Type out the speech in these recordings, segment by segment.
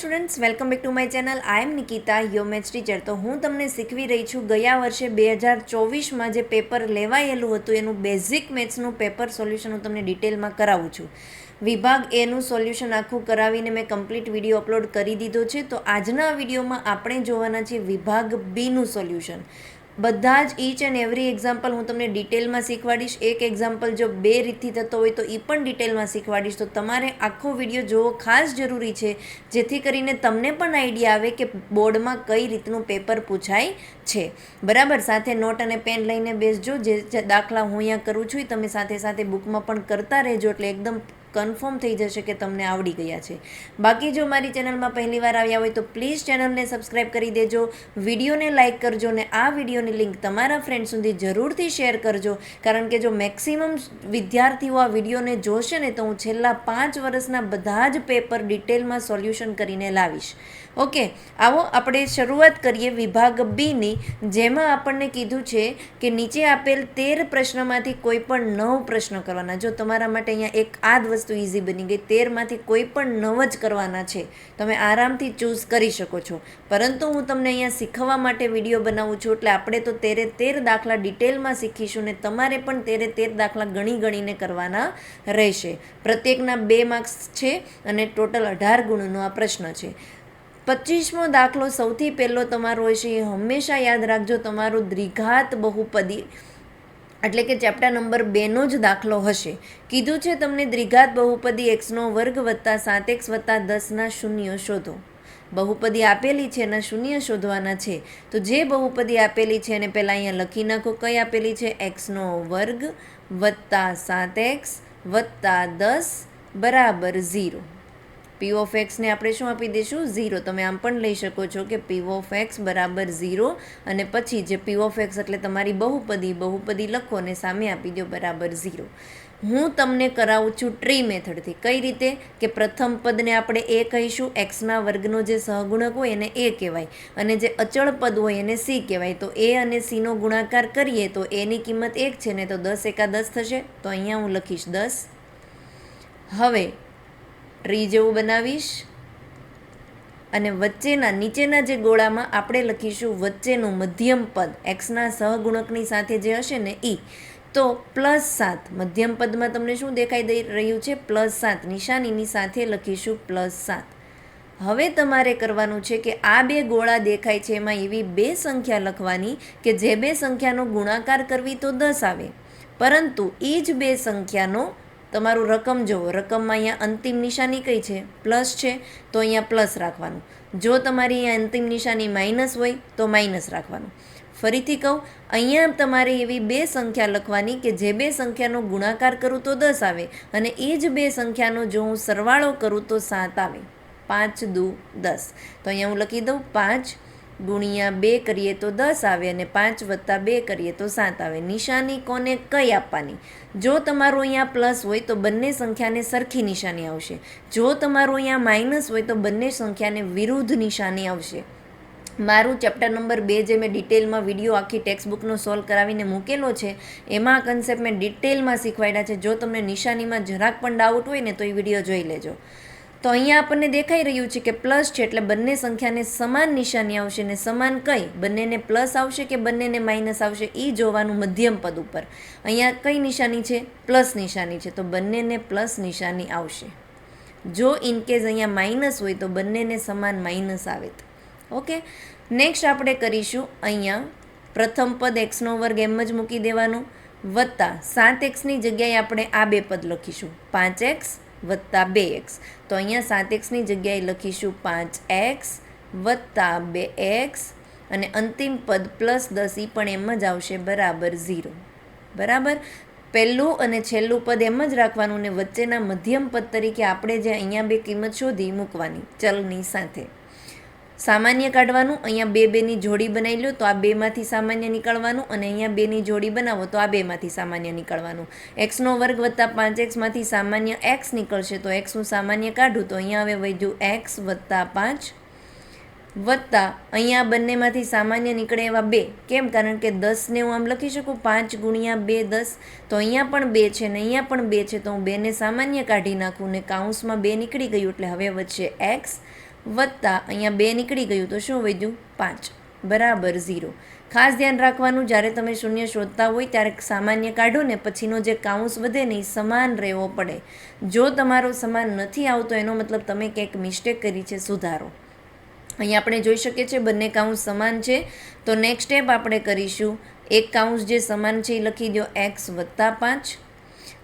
Students, welcome back to my channel. I am Nikita, your maths teacher. તો હું તમને શીખવી રહી છું ગયા વર્ષે 2024માં જે પેપર લેવાયેલું હતું એનું બેઝિક મેથ્સનું પેપર સોલ્યુશન હું તમને ડિટેલમાં કરાવું છું. વિભાગ એનું સોલ્યુશન આખું કરાવીને મેં કમ્પ્લીટ વિડીયો અપલોડ કરી દીધો છે. તો આજના વિડીયોમાં આપણે જોવાના છીએ વિભાગ બીનું સોલ્યુશન. બધા જ ઈચ એન્ડ એવરી એક્ઝામ્પલ હું તમને ડિટેલમાં શીખવાડીશ. એક એક્ઝામ્પલ જો બે રીતથી થતો હોય તો એ પણ ડિટેલમાં શીખવાડીશ. તો તમારે આખો વિડીયો જોવો ખાસ જરૂરી છે, જેથી કરીને તમને પણ આઈડિયા આવે કે બોર્ડમાં કઈ રીતનું પેપર પૂછાય છે. બરાબર, સાથે નોટ અને પેન લઈને બેસજો. જે દાખલા હું અહીંયા કરું છું એ તમે સાથે સાથે બુકમાં પણ કરતા રહેજો, એટલે એકદમ કન્ફર્મ થઈ જશે કે તમને આવડી ગયા છે. બાકી જો મારી ચેનલમાં પહેલી વાર આવ્યા હોય તો પ્લીઝ ચેનલને સબસ્ક્રાઈબ કરી દેજો, વિડીયોને લાઇક કરજો અને આ વિડીયોની લિંક તમારા ફ્રેન્ડ સુધી જરૂરથી શેર કરજો. કારણ કે જો મેક્સિમમ વિદ્યાર્થીઓ આ વિડીયોને જોશે ને તો હું છેલ્લા 5 વર્ષના બધા જ પેપર ડિટેલમાં સોલ્યુશન કરીને લાવીશ. ઓકે, આવો આપણે શરૂઆત કરીએ વિભાગ બીની, જેમાં આપણને કીધું છે કે નીચે આપેલ 13 પ્રશ્નમાંથી કોઈ પણ 9 પ્રશ્ન કરવાના. જો તમારા માટે અહીંયા એક આ જ વસ્તુ ઇઝી બની ગઈ, 13માંથી કોઈ પણ 9 જ કરવાના છે. તમે આરામથી ચૂઝ કરી શકો છો. પરંતુ હું તમને અહીંયા શીખવવા માટે વિડીયો બનાવું છું, એટલે આપણે તો 13 દાખલા ડિટેલમાં શીખીશું ને તમારે પણ 13 દાખલા ગણીને કરવાના રહેશે. પ્રત્યેકના 2 માર્ક્સ છે અને ટોટલ 18 ગુણનો આ પ્રશ્ન છે. 25મો દાખલો સૌથી પહેલો તમારો હશે, એ હંમેશા યાદ રાખજો, તમારો દ્વિઘાત બહુપદી એટલે કે ચેપ્ટર નંબર 2નો જ દાખલો હશે. કીધું છે તમને દ્વિઘાત બહુપદી x² + 7x + 10 શૂન્ય શોધો. બહુપદી આપેલી છે એના શૂન્ય શોધવાના છે. તો જે બહુપદી આપેલી છે એને પહેલાં અહીંયા લખી નાખો. કઈ આપેલી છે? x² + 7x + 10 = 0. p ઓફ એક્સને આપણે શું આપી દઈશું? 0. તમે આમ પણ લઈ શકો છો કે p ઓફ એક્સ બરાબર 0, અને પછી જે p ઓફ એક્સ એટલે તમારી બહુપદી લખો અને સામે આપી દો બરાબર 0. હું તમને કરાવું છું ટ્રી મેથડથી. કઈ રીતે? કે પ્રથમ પદને આપણે a કહીશું, એક્સના વર્ગનો જે સહગુણક હોય એને a કહેવાય, અને જે અચળ પદ હોય એને c કહેવાય. તો a અને c નો ગુણાકાર કરીએ તો a ની કિંમત 1 છે ને, તો 10 × 10 થશે. તો અહીંયા હું લખીશ 10. હવે ટ્રી જેવું બનાવીશ અને નીચેના જે ગોળામાં આપણે લખીશું વચ્ચેનું મધ્યમ પદ એક્સના સહગુણકની સાથે જે હશે ને એ. તો +7 મધ્યમ પદમાં તમને શું દેખાઈ દઈ રહ્યું છે? +7 નિશાનીની સાથે લખીશું +7. હવે તમારે કરવાનું છે કે આ 2 ગોળા દેખાય છે એમાં એવી 2 સંખ્યા લખવાની કે જે 2 સંખ્યાનો ગુણાકાર કરવી તો 10 આવે, પરંતુ એ જ 2 સંખ્યાનો તમારું રકમ જુઓ. રકમમાં અહીંયા અંતિમ નિશાની કઈ છે? પ્લસ છે, તો અહીંયા પ્લસ રાખવાનું. જો તમારી અહીંયા અંતિમ નિશાની માઇનસ હોય તો માઇનસ રાખવાનું. ફરીથી કહું, અહીંયા તમારે એવી 2 સંખ્યા લખવાની કે જે 2 સંખ્યાનો ગુણાકાર કરું તો 10 આવે, અને એ જ 2 સંખ્યાનો જો હું સરવાળો કરું તો 7 આવે. 5 × 2 = 10. તો અહીંયા હું લખી દઉં 5 × 2 કરીએ તો 10 આવે, અને 5 + 2 કરીએ તો 7 આવે. નિશાની કોને કઈ આપવાની? જો તમારું અહીંયા પ્લસ હોય તો બંને સંખ્યાને સરખી નિશાની આવશે. જો તમારું અહીંયા માઇનસ હોય તો બંને સંખ્યાને વિરુદ્ધ નિશાની આવશે. મારું ચેપ્ટર નંબર 2 જે મેં ડિટેલમાં વિડીયો આખી ટેક્સ્ટબુકનો સોલ્વ કરાવીને મૂકેલો છે, એમાં આ કન્સેપ્ટ મેં ડિટેલમાં શીખવાડ્યા છે. જો તમને નિશાનીમાં જરાક પણ ડાઉટ હોય ને તો એ વિડીયો જોઈ લેજો. તો અહીંયા આપણને દેખાઈ રહ્યું છે કે પ્લસ છે એટલે બંને સંખ્યાને સમાન નિશાની આવશે. ને સમાન કઈ? બંનેને પ્લસ આવશે કે બંનેને માઇનસ આવશે એ જોવાનું મધ્યમ પદ ઉપર. અહીંયા કઈ નિશાની છે? પ્લસ નિશાની છે, તો બંનેને પ્લસ નિશાની આવશે. જો ઇનકેસ અહીંયા માઇનસ હોય તો બંનેને સમાન માઇનસ આવે. ઓકે, નેક્સ્ટ આપણે કરીશું અહીંયા પ્રથમ પદ x² એમ જ મૂકી દેવાનું, વત્તા 7xની જગ્યાએ આપણે આ 2 પદ લખીશું 5x + 2x. તો અહીંયા 7xની જગ્યાએ લખીશું 5x + 2x, અને અંતિમ પદ +10 એ પણ એમ જ આવશે બરાબર 0. બરાબર, પહેલું અને છેલ્લું પદ એમ જ રાખવાનું, ને વચ્ચેના મધ્યમ પદ તરીકે આપણે જે અહીંયા 2 કિંમત શોધી મૂકવાની ચલની સાથે. સામાન્ય કાઢવાનું. અહીંયા 2 ની જોડી બનાવી લો તો આ 2 માંથી સામાન્ય નીકળવાનું, અને અહીંયા 2 ની જોડી બનાવો તો આ 2 માંથી સામાન્ય નીકળવાનું. x² + 5x માંથી સામાન્ય x નીકળશે, તો x હું સામાન્ય કાઢું તો અહીંયા હવે વધ્યું x + 5, વત્તા અહીંયા બંનેમાંથી સામાન્ય નીકળે એવા 2. કેમ? કારણ કે 10ને હું આમ લખી શકું 5 × 2 = 10. તો અહીંયા પણ 2 છે ને અહીંયા પણ 2 છે, તો હું 2ને સામાન્ય કાઢી નાખું ને કૌંસમાં 2 નીકળી ગયું, એટલે હવે વધશે x વત્તા અહીંયા 2 નીકળી ગયું તો શું વધ્યું 5 બરાબર 0. ખાસ ધ્યાન રાખવાનું, જ્યારે તમે શૂન્ય શોધતા હોય ત્યારે સામાન્ય કાઢો ને પછીનો જે કાઉન્સ વધે ને એ સમાન રહેવો પડે. જો તમારો સમાન નથી આવતો એનો મતલબ તમે કંઈક મિસ્ટેક કરી છે, સુધારો. અહીંયા આપણે જોઈ શકીએ છીએ બંને કાઉન્સ સમાન છે. તો નેક્સ્ટ સ્ટેપ આપણે કરીશું, એક કાઉન્સ જે સમાન છે એ લખી દો x વત્તા 5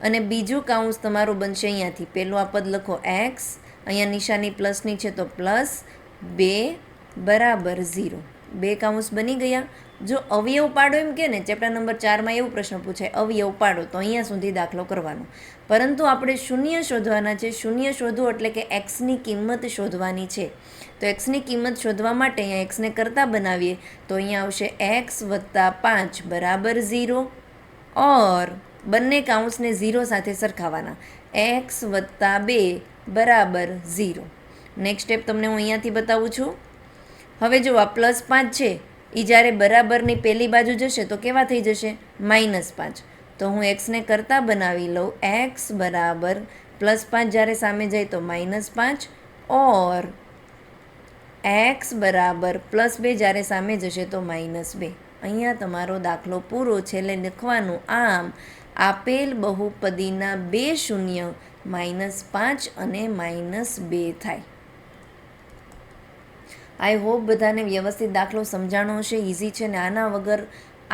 અને બીજું કાઉન્સ તમારું બનશે અહીંયાથી, પહેલું આ પદ લખો x, અહીંયા નિશાની પ્લસની છે તો +2 બરાબર 0. 2 કાઉન્સ બની ગયા. જો અવયવ પાડો એમ કે ને, ચેપ્ટર નંબર 4માં એવું પ્રશ્ન પૂછાય અવયવ પાડો, તો અહીંયા સુધી દાખલો કરવાનો. પરંતુ આપણે શૂન્ય શોધવાના છે. શૂન્ય શોધવું એટલે કે એક્સની કિંમત શોધવાની છે. તો એક્સની કિંમત શોધવા માટે અહીંયા એક્સને કરતા બનાવીએ તો અહીંયા આવશે x વત્તા 5 બરાબર 0 ઓર બંને કાઉન્સને 0 સાથે સરખાવવાના, x વત્તા 2 બરાબર 0. નેક્સ્ટ સ્ટેપ તમને હું અહીંયાથી બતાવું છું. હવે જો આ +5 છે એ જ્યારે બરાબરની પહેલી બાજુ જશે તો કેવા થઈ જશે -5. તો હું એક્સને કરતા બનાવી લઉં, x બરાબર +5 જ્યારે સામે જાય તો -5 ઓર x બરાબર +2 જ્યારે સામે જશે તો -2. અહીંયા તમારો દાખલો પૂરો છે. એટલે લખવાનું આમ આપેલ બહુપદીના બે શૂન્ય -5 અને -2 થાય. આઈ હોપ બધાને વ્યવસ્થિત દાખલો સમજાણો હશે, ઇઝી છે ને આના વગર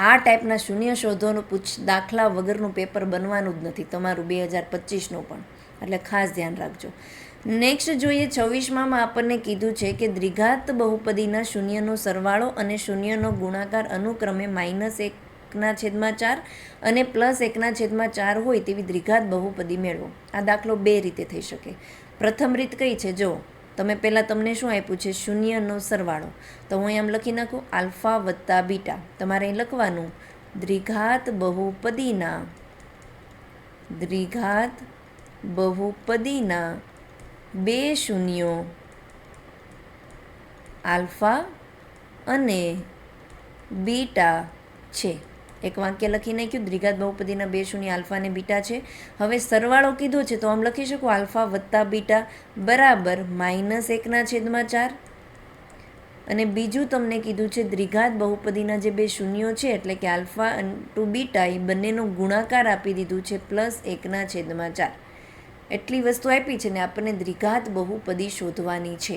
આ ટાઈપના શૂન્ય શોધોનું દાખલા વગરનું પેપર બનવાનું જ નથી તમારું 2025નું પણ, એટલે ખાસ ધ્યાન રાખજો. નેક્સ્ટ જોઈએ 26માં આપણને કીધું છે કે દ્વિઘાત બહુપદીના શૂન્યનો સરવાળો અને શૂન્યનો ગુણાકાર અનુક્રમે -1/4 અને +1/4 હોય તેવી દ્વિઘાત બહુપદી મેળવો. આ દાખલો બે રીતે થઈ શકે. પ્રથમ રીત કઈ છે, જો તમે પહેલાં તમને શું આપ્યું છે શૂન્યનો સરવાળો, તો હું આમ લખી નાખું આલ્ફા વત્તા બીટા. તમારે અહીં લખવાનું દ્વિઘાત બહુપદીના બે શૂન્યો આલ્ફા અને બીટા છે. એક વાક્ય લખી નાખ્યું, દ્વિઘાત બહુપદીના બે શૂન્ય આલ્ફા અને બીટા છે. હવે સરવાળો કીધો છે તો આમ લખી શકું આલ્ફા વત્તા બીટા બરાબર -1/4. અને બીજું તમને કીધું છે દ્વિઘાત બહુપદીના જે બે શૂન્યો છે એટલે કે આલ્ફા ટુ બીટા એ બંનેનો ગુણાકાર આપી દીધું છે +1/4. એટલી વસ્તુ આપી છે ને આપણને દ્વિઘાત બહુપદી શોધવાની છે.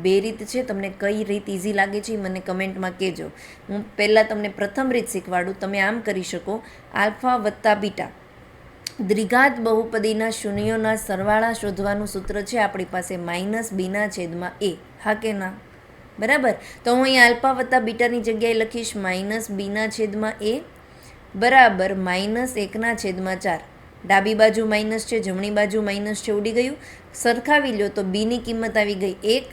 બે રીત છે, તમને કઈ રીત ઇઝી લાગે છે મને કમેન્ટમાં કહેજો. હું પહેલાં તમને પ્રથમ રીત શીખવાડું, તમે આમ કરી શકો આલ્ફા વત્તા બીટા દ્વિઘાત બહુપદીના શૂન્યોના સરવાળા શોધવાનું સૂત્ર છે આપણી પાસે -b/a. હા કે ના? બરાબર. તો હું અહીંયા આલ્ફા વત્તા બીટાની જગ્યાએ લખીશ -b/a બરાબર -1/4. ડાબી બાજુ માઇનસ છે, જમણી બાજુ માઇનસ છે, ઉડી ગયું. સરખાવી લો તો બીની કિંમત આવી ગઈ 1,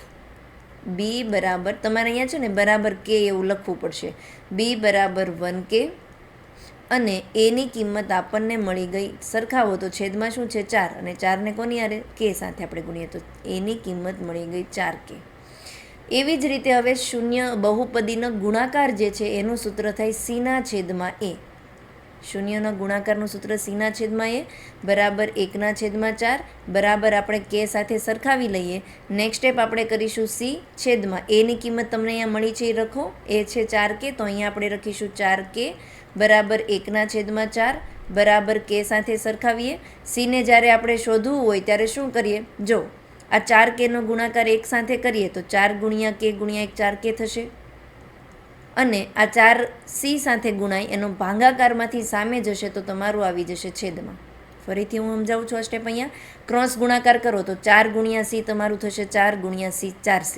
બી બરાબર તમારે અહીંયા છે ને બરાબર કે એવું લખવું પડશે, બી બરાબર 1k અને એની કિંમત આપણને મળી ગઈ, સરખાવો તો છેદમાં શું છે 4 અને 4ને કોની આરે કે સાથે આપણે ગુણીએ તો એની કિંમત મળી ગઈ 4k. એવી જ રીતે હવે શૂન્ય બહુપદીનો ગુણાકાર જે છે એનું સૂત્ર થાય c/a. શૂન્યના ગુણાકારનું સૂત્ર c/a બરાબર 1/4 બરાબર આપણે કે સાથે સરખાવી લઈએ. નેક્સ્ટ સ્ટેપ આપણે કરીશું c/a ની કિંમત તમને અહીંયા મળી છે એ લખો, એ છે 4k તો અહીંયા આપણે લખીશું 4k બરાબર 1/4 બરાબર કે સાથે સરખાવીએ. c ને જ્યારે આપણે શોધવું હોય ત્યારે શું કરીએ, જો આ 4kનો ગુણાકાર 1 સાથે કરીએ તો 4 × k × 1 4k થશે અને આ 4c સાથે ગુણાય એનો ભાગાકારમાંથી સામે જશે તો તમારું આવી જશે છેદમાં. ફરીથી હું સમજાવું છું આ સ્ટેપ. અહીંયા ક્રોસ ગુણાકાર કરો તો 4 × c તમારું થશે 4 × c 4c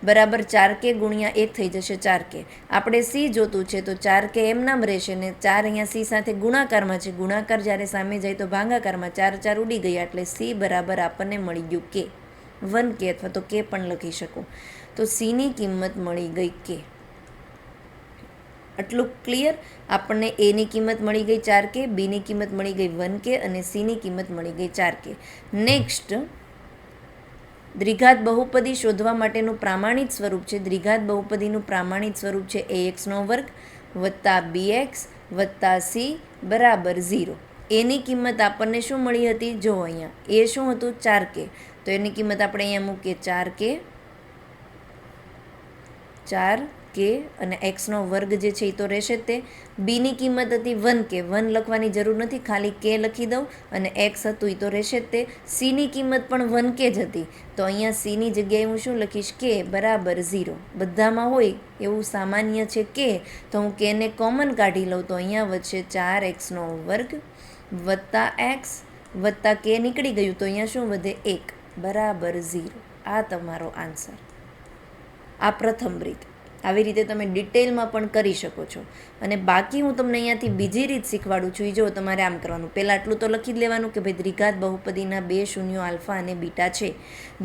બરાબર 4k × 1 થઈ જશે 4k. આપણે c જોતું છે તો 4k એમ નામ રહેશે ને 4 અહીંયા c સાથે ગુણાકારમાં છે, ગુણાકાર જ્યારે સામે જાય તો ભાગાકારમાં 4 4 ઉડી ગયા એટલે c બરાબર આપણને મળી ગયું k, 1k અથવા તો k પણ લખી શકો. તો c ની કિંમત મળી ગઈ k. આટલું ક્લિયર. આપણને a ની કિંમત મળી ગઈ 4k, b ની કિંમત મળી ગઈ 1k અને c ની કિંમત મળી ગઈ 4k. નેક્સ્ટ દ્વિઘાત બહુપદી શોધવા માટેનું પ્રમાણિત સ્વરૂપ છે. દ્વિઘાત બહુપદીનું પ્રમાણિત સ્વરૂપ છે ax² વત્તા bx વત્તા c બરાબર 0. એની કિંમત આપણને શું મળી હતી, જો અહીંયા એ શું હતું 4k, તો એની કિંમત આપણે અહીંયા મૂકીએ 4k 4k અને એક્સનો વર્ગ જે છે એ તો રહેશે જ તે. બીની કિંમત હતી 1k, 1 લખવાની જરૂર નથી, ખાલી k લખી દઉં અને એક્સ હતું એ તો રહેશે જ તે. સીની કિંમત પણ 1k જ હતી, તો અહીંયા સીની જગ્યાએ હું શું લખીશ, k બરાબર 0. બધામાં હોય એવું સામાન્ય છે k, તો હું kને કોમન કાઢી લઉં તો અહીંયા વચ્ચે 4xનો વર્ગ વત્તા એક્સ વત્તા k નીકળી ગયું, તો અહીંયા શું વધે, 1 બરાબર 0. આ તમારો આન્સર. આ પ્રથમ રીત. આવી રીતે તમે ડિટેલમાં પણ કરી શકો છો. અને બાકી હું તમને અહીંયાથી બીજી રીત શીખવાડું છું. એ જો તમારે આમ કરવાનું, પહેલાં આટલું તો લખી જ લેવાનું કે ભાઈ દ્વિઘાત બહુપદીના બે શૂન્યો આલ્ફા અને બીટા છે,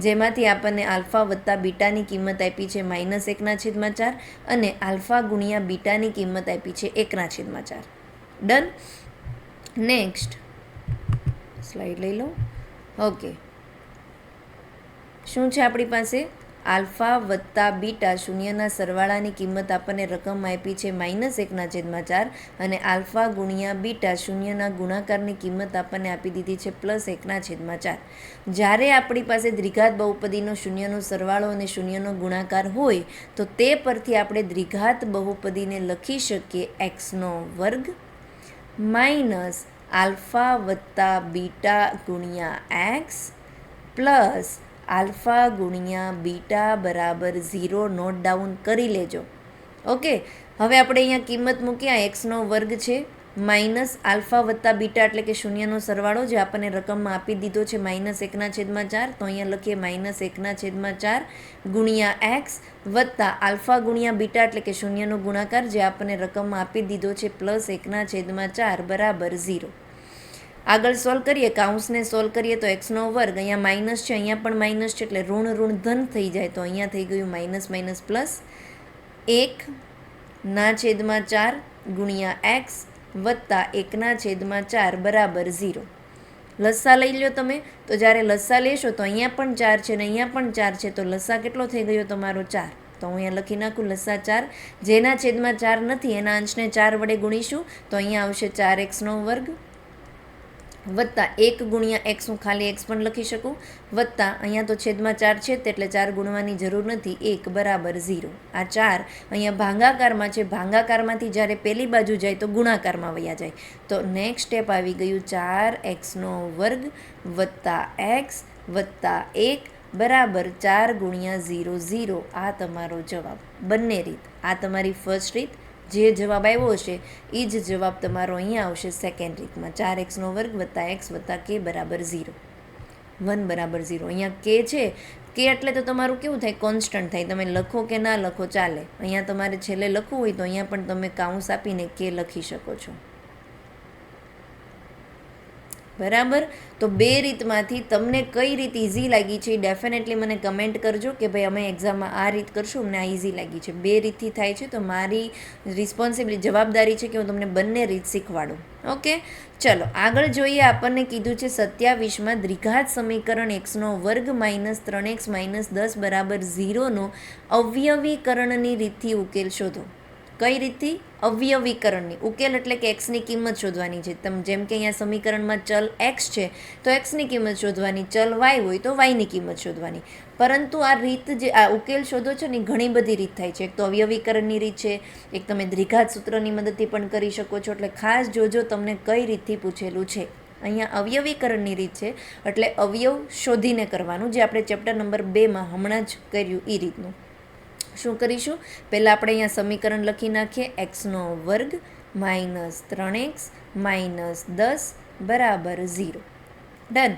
જેમાંથી આપણને આલ્ફા વત્તા બીટાની કિંમત આપી છે -1/4 અને આલ્ફા ગુણ્યા બીટાની કિંમત આપી છે 1/4. ડન. નેક્સ્ટ સ્લાઇડ લઈ લો. ઓકે, શું છે આપણી પાસે, આલ્ફા વત્તા બીટા શૂન્યના સરવાળાની કિંમત આપણને રકમ આપી છે -1/4 અને આલ્ફા ગુણ્યા બીટા શૂન્યના ગુણાકારની કિંમત આપણને આપી દીધી છે +1/4. જ્યારે આપણી પાસે દ્વિઘાત બહુપદીનો શૂન્યનો સરવાળો અને શૂન્યનો ગુણાકાર હોય તો તે પરથી આપણે દ્વિઘાત બહુપદીને લખી શકીએ એક્સનો વર્ગ માઇનસ આલ્ફા વત્તા બીટા ગુણ્યા એક્સ પ્લસ આલ્ફા ગુણ્યા બીટા બરાબર 0. નોટ ડાઉન કરી લેજો. ઓકે, હવે આપણે અહીંયા કિંમત મૂક્યા, એક્સનો વર્ગ છે માઇનસ આલ્ફા વત્તા બીટા એટલે કે શૂન્યનો સરવાળો જે આપણને રકમમાં આપી દીધો છે -1/4, તો અહીંયા લખીએ -1/4 ગુણ્યા એક્સ વત્તા આલ્ફા ગુણ્યા બીટા એટલે કે શૂન્યનો ગુણાકાર જે આપણને રકમમાં આપી દીધો છે +1/4 બરાબર 0. આગળ સોલ્વ કરીએ, કાઉન્સને સોલ્વ કરીએ તો એક્સનો વર્ગ અહીંયા માઇનસ છે, અહીંયા પણ માઇનસ છે એટલે ઋણ ઋણ ધન થઈ જાય, તો અહીંયા થઈ ગયું માઇનસ પ્લસ 1/4 ગુણ્યા એક્સ વત્તા 1/4 બરાબર 0. લસ્સા લઈ લો તમે, તો જ્યારે લસ્સા લેશો તો અહીંયા પણ 4 છે ને અહીંયા પણ 4 છે, તો લસ્સા કેટલો થઈ ગયો તમારો 4. તો હું અહીંયા લખી નાખું લસ્સા 4. જેના છેદમાં 4 નથી એના અંશને 4 વડે ગુણીશું તો અહીંયા આવશે 4xનો વર્ગ વત્તા 1 ગુણ્યા એક્સ, હું ખાલી એક્સ પણ લખી શકું, વત્તા અહીંયા તો છેદમાં 4 છે એટલે 4 ગુણવાની જરૂર નથી, 1 બરાબર 0. આ 4 અહીંયા ભાગાકારમાં છે, ભાગાકારમાંથી જ્યારે પહેલી બાજુ જાય તો ગુણાકારમાં વયા જાય, તો નેક્સ્ટ સ્ટેપ આવી ગયું 4xનો વર્ગ વત્તા એક્સ વત્તા 1 બરાબર 4 ગુણ્યા 0 0. આ તમારો જવાબ. બંને રીત, આ તમારી ફર્સ્ટ રીત, જે જવાબ આવ્યો હશે એ જ જવાબ તમારો અહીંયા આવશે સેકન્ડ રીતમાં, 4xનો વર્ગ વત્તા એક્સ વત્તા કે બરાબર 0, 1 બરાબર 0. અહીંયા કે છે, કે એટલે તો તમારું કેવું થાય, કોન્સ્ટન્ટ થાય, તમે લખો કે ના લખો ચાલે. અહીંયા તમારે છેલ્લે લખવું હોય તો અહીંયા પણ તમે કાઉન્સ આપીને કે લખી શકો છો. બરાબર. તો બે રીતમાંથી તમને કઈ રીત ઇઝી લાગી છે ડેફિનેટલી મને કમેન્ટ કરજો કે ભાઈ અમે એક્ઝામમાં આ રીત કરશું, અમને આ ઇઝી લાગી છે. બે રીતથી થાય છે તો મારી રિસ્પોન્સિબિલિટી જવાબદારી છે કે હું તમને બંને રીત શીખવાડું. ઓકે, ચલો આગળ જોઈએ. આપણને કીધું છે 27માં દ્વિઘાત સમીકરણ એક્સનો વર્ગ -3x -10 બરાબર 0નો અવયવીકરણની રીતથી ઉકેલ શોધો. કઈ રીતથી? અવયવીકરણની. ઉકેલ એટલે કે એક્સની કિંમત શોધવાની છે. જેમ કે અહીંયા સમીકરણમાં ચલ એક્સ છે તો એક્સની કિંમત શોધવાની, ચલ વાય હોય તો વાયની કિંમત શોધવાની. પરંતુ આ રીત જે આ ઉકેલ શોધો છો ને ઘણી બધી રીત થાય છે. એક તો અવયવીકરણની રીત છે, એક તમે દ્વિઘાત સૂત્રની મદદથી પણ કરી શકો છો. એટલે ખાસ જોજો તમને કઈ રીતથી પૂછેલું છે. અહીંયા અવયવીકરણની રીત છે એટલે અવયવ શોધીને કરવાનું, જે આપણે ચેપ્ટર નંબર 2માં હમણાં જ કર્યું એ રીતનું. શું કરીશું? પહેલાં આપણે અહીંયા સમીકરણ લખી નાખીએ, એક્સનો વર્ગ -3x -10 બરાબર 0. ડન.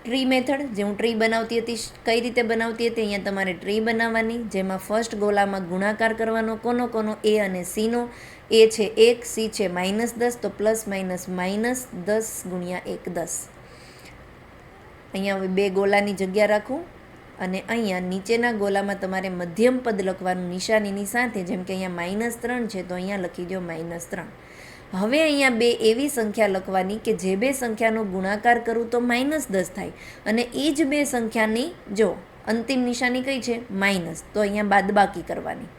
ટ્રી મેથડ, જે હું ટ્રી બનાવતી હતી, કઈ રીતે બનાવતી હતી? અહીંયા તમારે ટ્રી બનાવવાની, જેમાં ફર્સ્ટ ગોલામાં ગુણાકાર કરવાનો, કોનો એ અને સીનો. એ છે 1, સી છે -10, તો +- -10 ગુણ્યા 1 10. અહીંયા હવે બે ગોલાની જગ્યા રાખું અને અહીંયા નીચેના ગોલામાં તમારે મધ્યમ પદ લખવાનું નિશાનીની સાથે, જેમ કે અહીંયા -3 છે તો અહીંયા લખી દો -3. હવે અહીંયા બે એવી સંખ્યા લખવાની કે જે બે સંખ્યાનો ગુણાકાર કરું તો -10 થાય અને એ જ બે સંખ્યાની જો અંતિમ નિશાની કઈ છે માઇનસ, તો અહીંયા બાદબાકી કરવાની.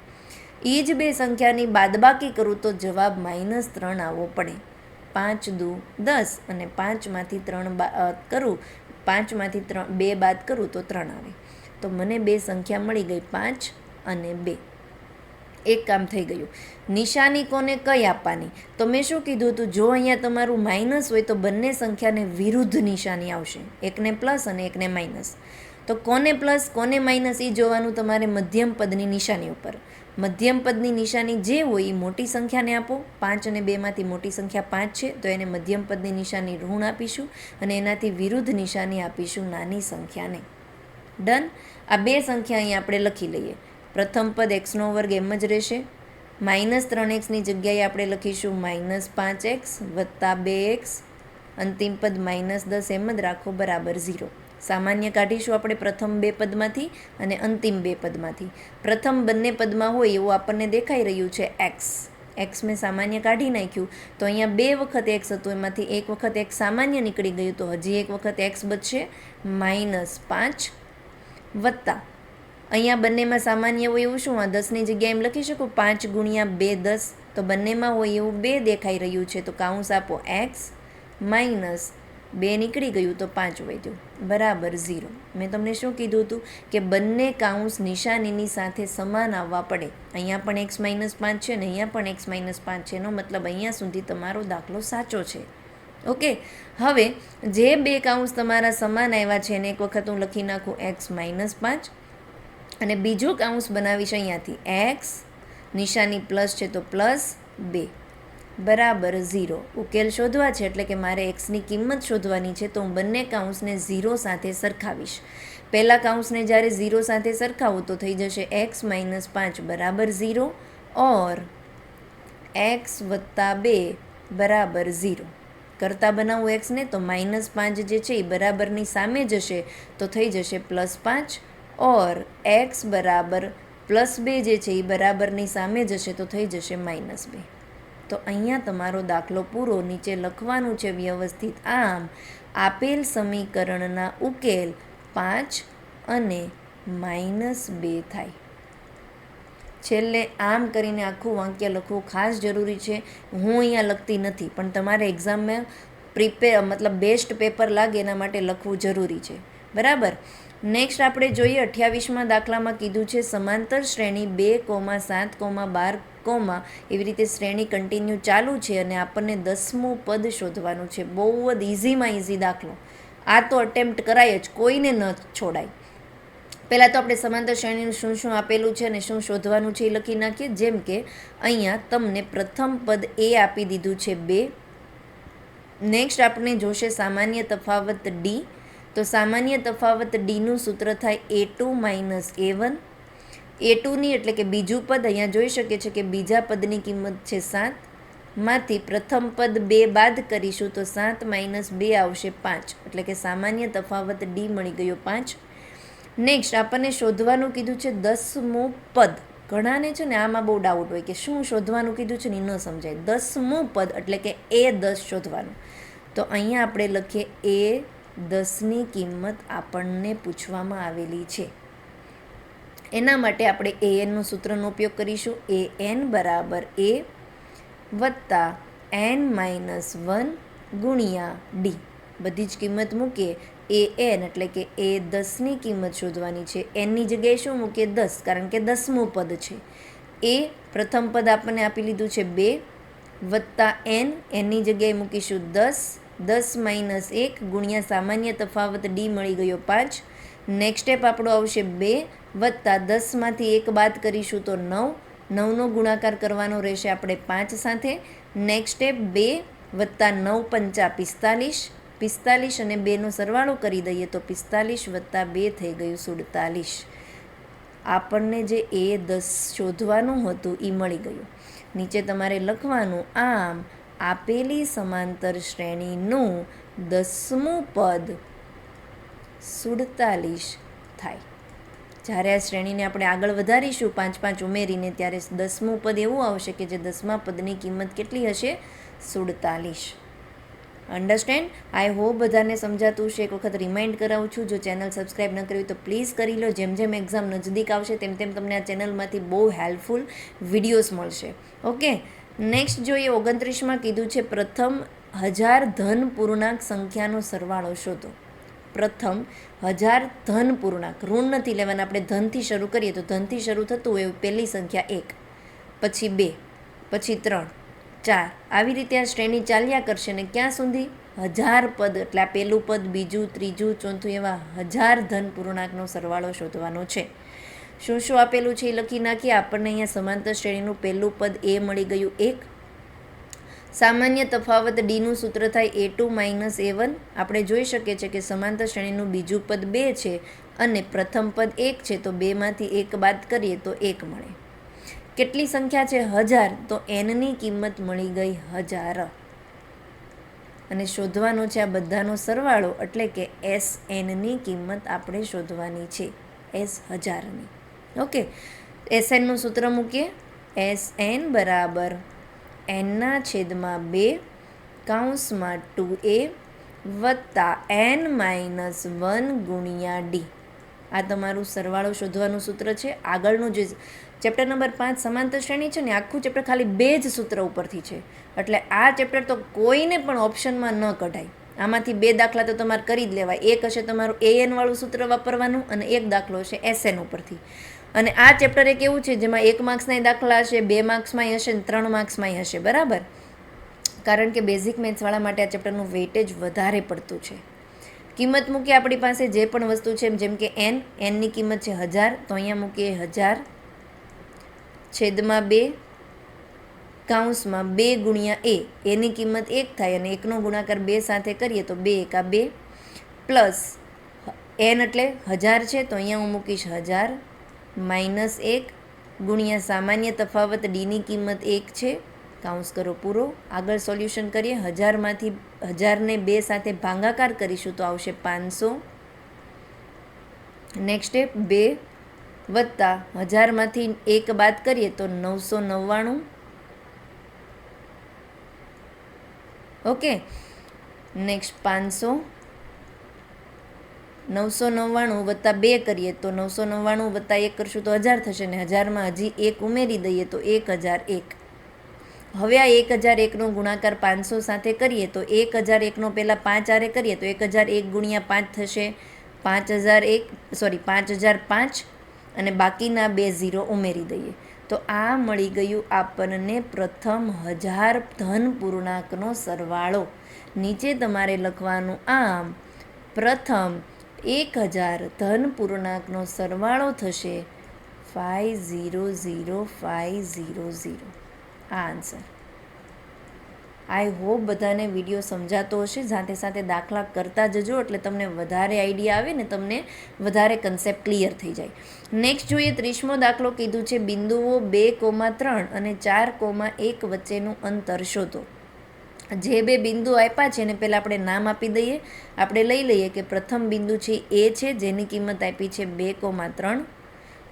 એ જ બે સંખ્યાની બાદબાકી કરું તો જવાબ -3 આવવો પડે. 5 દુ 10 અને 5માંથી 3 કરું, 5માંથી 2 બાદ કરું તો 3 આવે. તો મને બે સંખ્યા મળી ગઈ 5 અને 2. એક કામ થઈ ગયું. નિશાની કોને કઈ આપવાની? તો મેં શું કીધું હતું, જો અહીંયા તમારું માઇનસ હોય તો બંને સંખ્યાને વિરુદ્ધ નિશાની આવશે, એકને પ્લસ અને એકને માઇનસ. તો કોને પ્લસ કોને માઇનસ એ જોવાનું તમારે મધ્યમ પદની નિશાની ઉપર. મધ્યમ પદની નિશાની જે હોય એ મોટી સંખ્યાને આપો. 5 અને 2માંથી મોટી સંખ્યા 5 છે તો એને મધ્યમ પદની નિશાની ઋણ આપીશું અને એનાથી વિરુદ્ધ નિશાની આપીશું નાની સંખ્યાને. ડન. આ બે સંખ્યા અહીં આપણે લખી લઈએ. પ્રથમ પદ x નો વર્ગ એમ જ રહેશે. -3x જગ્યાએ આપણે લખીશું -5x વત્તા 2x. અંતિમ પદ -10 એમ જ રાખો બરાબર 0. સામાન્ય કાઢીશું આપણે પ્રથમ બે પદમાંથી અને અંતિમ બે પદમાંથી. પ્રથમ બંને પદમાં હોય એવું આપણને દેખાઈ રહ્યું છે x મેં સામાન્ય કાઢી નાખ્યું તો અહીંયા 2 વખત x હતું, એમાંથી એક વખત x સામાન્ય નીકળી ગયું તો હજી એક વખત x બચશે -5 વત્તા અહીંયા બંનેમાં સામાન્ય હોય એવું શું, આ 10ની જગ્યાએ એમ લખી શકું 5 ગુણ્યા 2 10, તો બંનેમાં હોય એવું 2 દેખાઈ રહ્યું છે તો કાઉન્સ આપો x માઇનસ 2 નીકળી ગયું તો 5 વધ્યું બરાબર 0. મેં તમને શું કીધું હતું કે બંને કાઉન્સ નિશાનીની સાથે સમાન આવવા પડે. અહીંયા પણ x -5 છે ને અહીંયા પણ x -5 છે, એનો મતલબ અહીંયા સુધી તમારો દાખલો સાચો છે. ઓકે, હવે જે બે કાઉન્સ તમારા સમાન આવ્યા છે એને એક વખત હું લખી નાખું x -5 અને બીજું કાઉન્સ બનાવીશ અહીંયાથી x, નિશાની પ્લસ છે તો +2 બરાબર 0. ઉકેલ શોધવા છે એટલે કે મારે xની કિંમત શોધવાની છે તો હું બંને કાઉન્સને 0 સાથે સરખાવીશ. પહેલા કાઉન્સને જ્યારે 0 સાથે સરખાવું તો થઈ જશે x -5 બરાબર 0 ઓર x વત્તા 2 બરાબર 0. કરતાં બનાવું xને તો -5 જે છે એ બરાબરની સામે જશે તો થઈ જશે +5 ઓર x બરાબર +2 જે છે એ બરાબરની સામે જશે તો થઈ જશે -2. તો અહીંયા તમારો દાખલો પૂરો. નીચે લખવાનું છે વ્યવસ્થિત. આમ આપેલ સમીકરણના ઉકેલ 5 અને -2 થાય. છેલ્લે આમ કરીને આખું વાક્ય લખવું ખાસ જરૂરી છે. હું અહીંયા લખતી નથી પણ તમારે એક્ઝામમાં બેસ્ટ પેપર લાગે એના માટે લખવું જરૂરી છે. બરાબર. નેક્સ્ટ આપણે જોઈએ 28મા દાખલામાં કીધું છે સમાંતર શ્રેણી 2, 7, 12, એવી રીતે શ્રેણી કન્ટિન્યુ ચાલુ છે અને આપણને 10મું પદ શોધવાનું છે. બહુ જ ઇઝીમાં ઇઝી દાખલો. આ તો અટેમ્પ્ટ કરાય જ, કોઈને ન છોડાય. પહેલાં તો આપણે સમાંતર શ્રેણીનું શું શું આપેલું છે અને શું શોધવાનું છે એ લખી નાખીએ. જેમ કે અહીંયા તમને પ્રથમ પદ a આપી દીધું છે 2. નેક્સ્ટ આપણે જોશે સામાન્ય તફાવત d. તો સામાન્ય તફાવત ડીનું સૂત્ર થાય a2 - a1. a2ની એટલે કે બીજું પદ અહીંયા જોઈ શકે છે કે બીજા પદની કિંમત છે 7. માંથી પ્રથમ પદ 2 બાદ કરીશું તો 7 - 2 આવશે 5. એટલે કે સામાન્ય તફાવત ડી મળી ગયો 5. નેક્સ્ટ આપણને શોધવાનું કીધું છે 10મું પદ. ઘણાને છે ને આમાં બહુ ડાઉટ હોય કે શું શોધવાનું કીધું છે ને ન સમજાય. 10મું પદ એટલે કે a10 શોધવાનું. તો અહીંયા આપણે લખીએ a10ની કિંમત આપણને પૂછવામાં આવેલી છે. એના માટે આપણે anનું સૂત્રનો ઉપયોગ કરીશું. an બરાબર a વત્તા n-1 ગુણ્યા d. બધી જ કિંમત મૂકીએ. an એટલે કે a10ની કિંમત શોધવાની છે. nની જગ્યાએ શું મૂકીએ 10, કારણ કે 10મું પદ છે. a પ્રથમ પદ આપણને આપી લીધું છે 2 વત્તા nની જગ્યાએ મૂકીશું 10. 10 - 1 ગુણ્યા સામાન્ય તફાવત d મળી ગયો 5. નેક્સ્ટ સ્ટેપ આપણો આવશે 2 વત્તા 10માંથી 1 બાદ કરીશું તો 9. 9નો ગુણાકાર કરવાનો રહેશે આપણે 5 સાથે. નેક્સ્ટ સ્ટેપ 2 વત્તા 9 પંચા 45. 45 અને 2નો સરવાળો કરી દઈએ તો 45 વત્તા 2 થઈ ગયું 47. આપણને જે a10 શોધવાનું હતું એ મળી ગયું. નીચે તમારે લખવાનું આમ આપેલી સમાંતર શ્રેણીનું 10મું પદ 47 થાય. જ્યારે આ શ્રેણીને આપણે આગળ વધારીશું 5 5 ઉમેરીને ત્યારે 10મું પદ એવું આવશે કે જે 10મા પદની કિંમત કેટલી હશે 47. અન્ડરસ્ટેન્ડ? આઈ હોપ બધાને સમજાતું છે. એક વખત રિમાઇન્ડ કરાવું છું, જો ચેનલ સબસ્ક્રાઈબ ન કરી તો પ્લીઝ કરી લો. જેમ જેમ એક્ઝામ નજદીક આવશે તેમ તેમ તમને આ ચેનલમાંથી બહુ હેલ્પફુલ વિડીયોઝ મળશે. ઓકે, નેક્સ્ટ જોઈએ 29માં કીધું છે પ્રથમ 1000 ધન પૂર્ણાંક સંખ્યાનો સરવાળો શોધો. પ્રથમ 1000 ધન પૂર્ણાંક, ઋણ નથી લેવાના, આપણે ધનથી શરૂ કરીએ તો ધનથી શરૂ થતું હોય પહેલી સંખ્યા 1, પછી 2, પછી 3, 4, આવી રીતે આ શ્રેણી ચાલ્યા કરશે ને ક્યાં સુધી? 1000 પદ, એટલે આ પહેલું પદ, બીજું, ત્રીજું, ચોથું, એવા 1000 ધન પૂર્ણાંકનો સરવાળો શોધવાનો છે. શું શું આપેલું છે એ લખી નાખીએ. આપણને અહીંયા સમાંતર શ્રેણીનું પહેલું પદ એ મળી ગયું 1. સામાન્ય તફાવત ડીનું સૂત્ર થાય A2 માઇનસ A1. આપણે જોઈ શકીએ છીએ કે સમાંતર શ્રેણીનું બીજું પદ 2 છે અને પ્રથમ પદ 1 છે, તો 2માંથી 1 બાદ કરીએ તો 1 મળે. કેટલી સંખ્યા છે? 1000, તો એનની કિંમત મળી ગઈ 1000 અને શોધવાનો છે આ બધાનો સરવાળો, એટલે કે SNની કિંમત આપણે શોધવાની છે, S1000ની. ઓકે, SNનું સૂત્ર મૂકીએ. SN બરાબર n/2 કૌંસમાં 2a વત્તા n-1 ગુણ્યા d. આ તમારું સરવાળો શોધવાનું સૂત્ર છે. આગળનું જે ચેપ્ટર નંબર 5 સમાંતર શ્રેણી છે ને, આખું ચેપ્ટર ખાલી 2 જ સૂત્ર ઉપરથી છે, એટલે આ ચેપ્ટર તો કોઈને પણ ઓપ્શનમાં ન કઢાય. આમાંથી 2 દાખલા તો તમારે કરી જ લેવાય. એક હશે તમારું AN વાળું સૂત્ર વાપરવાનું અને એક દાખલો હશે SN ઉપરથી. અને આ ચેપ્ટર એક એવું છે જેમાં 1 માર્ક્સના દાખલા હશે, 2 માર્ક્સમાંય હશે ને 3 માર્ક્સમાંય હશે, બરાબર? કારણ કે બેઝિક મેથ્સવાળા માટે આ ચેપ્ટરનું વેઇટેજ વધારે પડતું છે. કિંમત મૂકીએ આપણી પાસે જે પણ વસ્તુ છે, જેમ કે nની કિંમત છે 1000, તો અહીંયા મૂકીએ 1000/2 કૌંસમાં 2 ગુણ્યા a. એની કિંમત 1 થાય અને 1નો ગુણાકાર 2 સાથે કરીએ તો 2 એકા 2 પ્લસ n એટલે 1000 છે, તો અહીંયા હું મૂકીશ 1000 માઇનસ 1 ગુણ્યા સામાન્ય તફાવત ડીની કિંમત 1 છે, કાઉન્સ કરો પૂરો. આગળ સોલ્યુશન કરીએ. 1000માંથી 1000ને 2 સાથે ભાગાકાર કરીશું તો આવશે 500. નેક્સ્ટ સ્ટેપ 2 વત્તા 1000માંથી 1 બાદ કરીએ તો 999. Okay, next 500. 999 વત્તા 2 કરીએ તો 999 વત્તા 1 કરશું તો 1000 થશે ને 1000માં હજી 1 ઉમેરી દઈએ તો 1001. હવે આ 1001નો ગુણાકાર 500 સાથે કરીએ તો 1001નો પહેલાં 5 આરે કરીએ તો 1001 ગુણ્યા 5 થશે 5005 અને બાકીના 2 0 ઉમેરી દઈએ તો આ મળી ગયું આપણને પ્રથમ 1000 ધન પૂર્ણાંકનો સરવાળો. નીચે તમારે લખવાનું આમ પ્રથમ 1000 ધન પૂર્ણાંકનો સરવાળો થશે 500500. આ આન્સર. આઈ હોપ બધાને વિડીયો સમજાતો હશે. સાથે સાથે દાખલા કરતા જજો એટલે તમને વધારે આઈડિયા આવે ને તમને વધારે કન્સેપ્ટ ક્લિયર થઈ જાય. નેક્સ્ટ જોઈએ 30મો દાખલો. કીધું છે બિંદુઓ 2,3 અને 4,1 વચ્ચેનું અંતર શોધો. જે બે બિંદુ આપ્યા છે એને પહેલાં આપણે નામ આપી દઈએ. આપણે લઈ લઈએ કે પ્રથમ બિંદુ છે એ છે, જેની કિંમત આપી છે 2,3.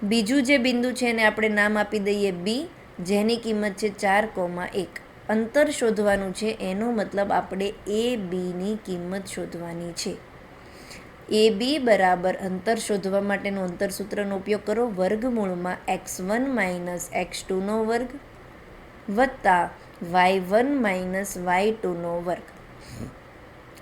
બીજું જે બિંદુ છે એને આપણે નામ આપી દઈએ બી, જેની કિંમત છે 4,1. અંતર શોધવાનું છે, એનો મતલબ આપણે એ બીની કિંમત શોધવાની છે. એ બી બરાબર અંતર શોધવા માટેનો અંતર સૂત્રનો ઉપયોગ કરો. વર્ગમૂળમાં x1 માઇનસ x2નો વર્ગ વત્તા y1 માઇનસ y2નો વર્ગ.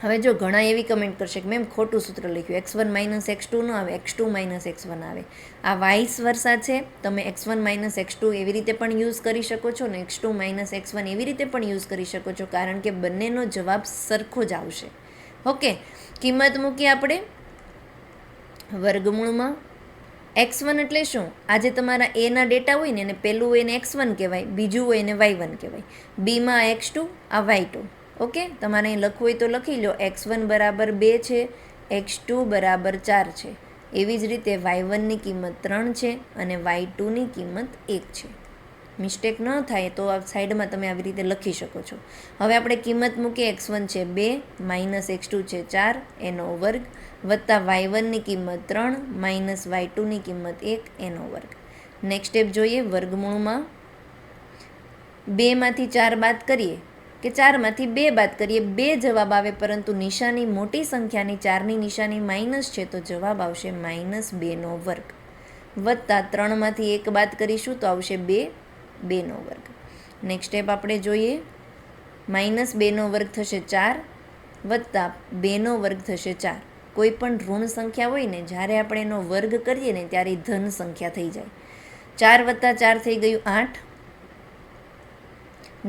હવે જો ઘણા એવી કમેન્ટ કરશે કે મેમ ખોટું સૂત્ર લખ્યું, x1 માઇનસ x2 ન આવે, x2 માઇનસ x1 આવે. આ વાઇસ વર્સા છે. તમે x1 માઇનસ x2 એવી રીતે પણ યુઝ કરી શકો છો ને x2 માઇનસ x1 એવી રીતે પણ યુઝ કરી શકો છો, કારણ કે બંનેનો જવાબ સરખો જ આવશે. ઓકે, કિંમત મૂકીએ આપણે વર્ગમૂળમાં. x1 એટલે શું? આજે તમારા એના ડેટા હોય ને એને પહેલું હોય એને x1 કહેવાય, બીજું હોય એને y1 કહેવાય. બીમાં x2, આ y2. ઓકે, તમારે અહીં લખવું હોય તો લખી લો. x1 બરાબર 2 છે, x2 બરાબર 4 છે. એવી જ રીતે y1ની કિંમત 3 છે અને y2ની કિંમત 1 છે. મિસ્ટેક ન થાય તો આ સાઈડમાં તમે આવી રીતે લખી શકો છો. હવે આપણે કિંમત મૂકીએ. x1 છે 2 માઇનસ x2 છે 4 એનો વર્ગ વત્તા y1ની કિંમત 3 માઇનસ y2ની કિંમત 1 એનો વર્ગ. નેક્સ્ટ સ્ટેપ જોઈએ. વર્ગમૂળમાં 2માંથી 4 બાદ કરીએ કે 4માંથી 2 બાદ કરીએ, 2 જવાબ આવે, પરંતુ નિશાની મોટી સંખ્યાની 4ની નિશાની માઇનસ છે તો જવાબ આવશે -2નો વર્ગ વત્તા 3માંથી 1 બાદ કરીશું તો આવશે 2નો વર્ગ. નેક્સ્ટ સ્ટેપ આપણે જોઈએ. -2નો વર્ગ થશે 4 વત્તા 2નો વર્ગ થશે 4. કોઈ પણ ઋણ સંખ્યા હોય ને, જ્યારે આપણે એનો વર્ગ કરીએ ને ત્યારે ધન સંખ્યા થઈ જાય. 4 + 4 થઈ ગયું 8.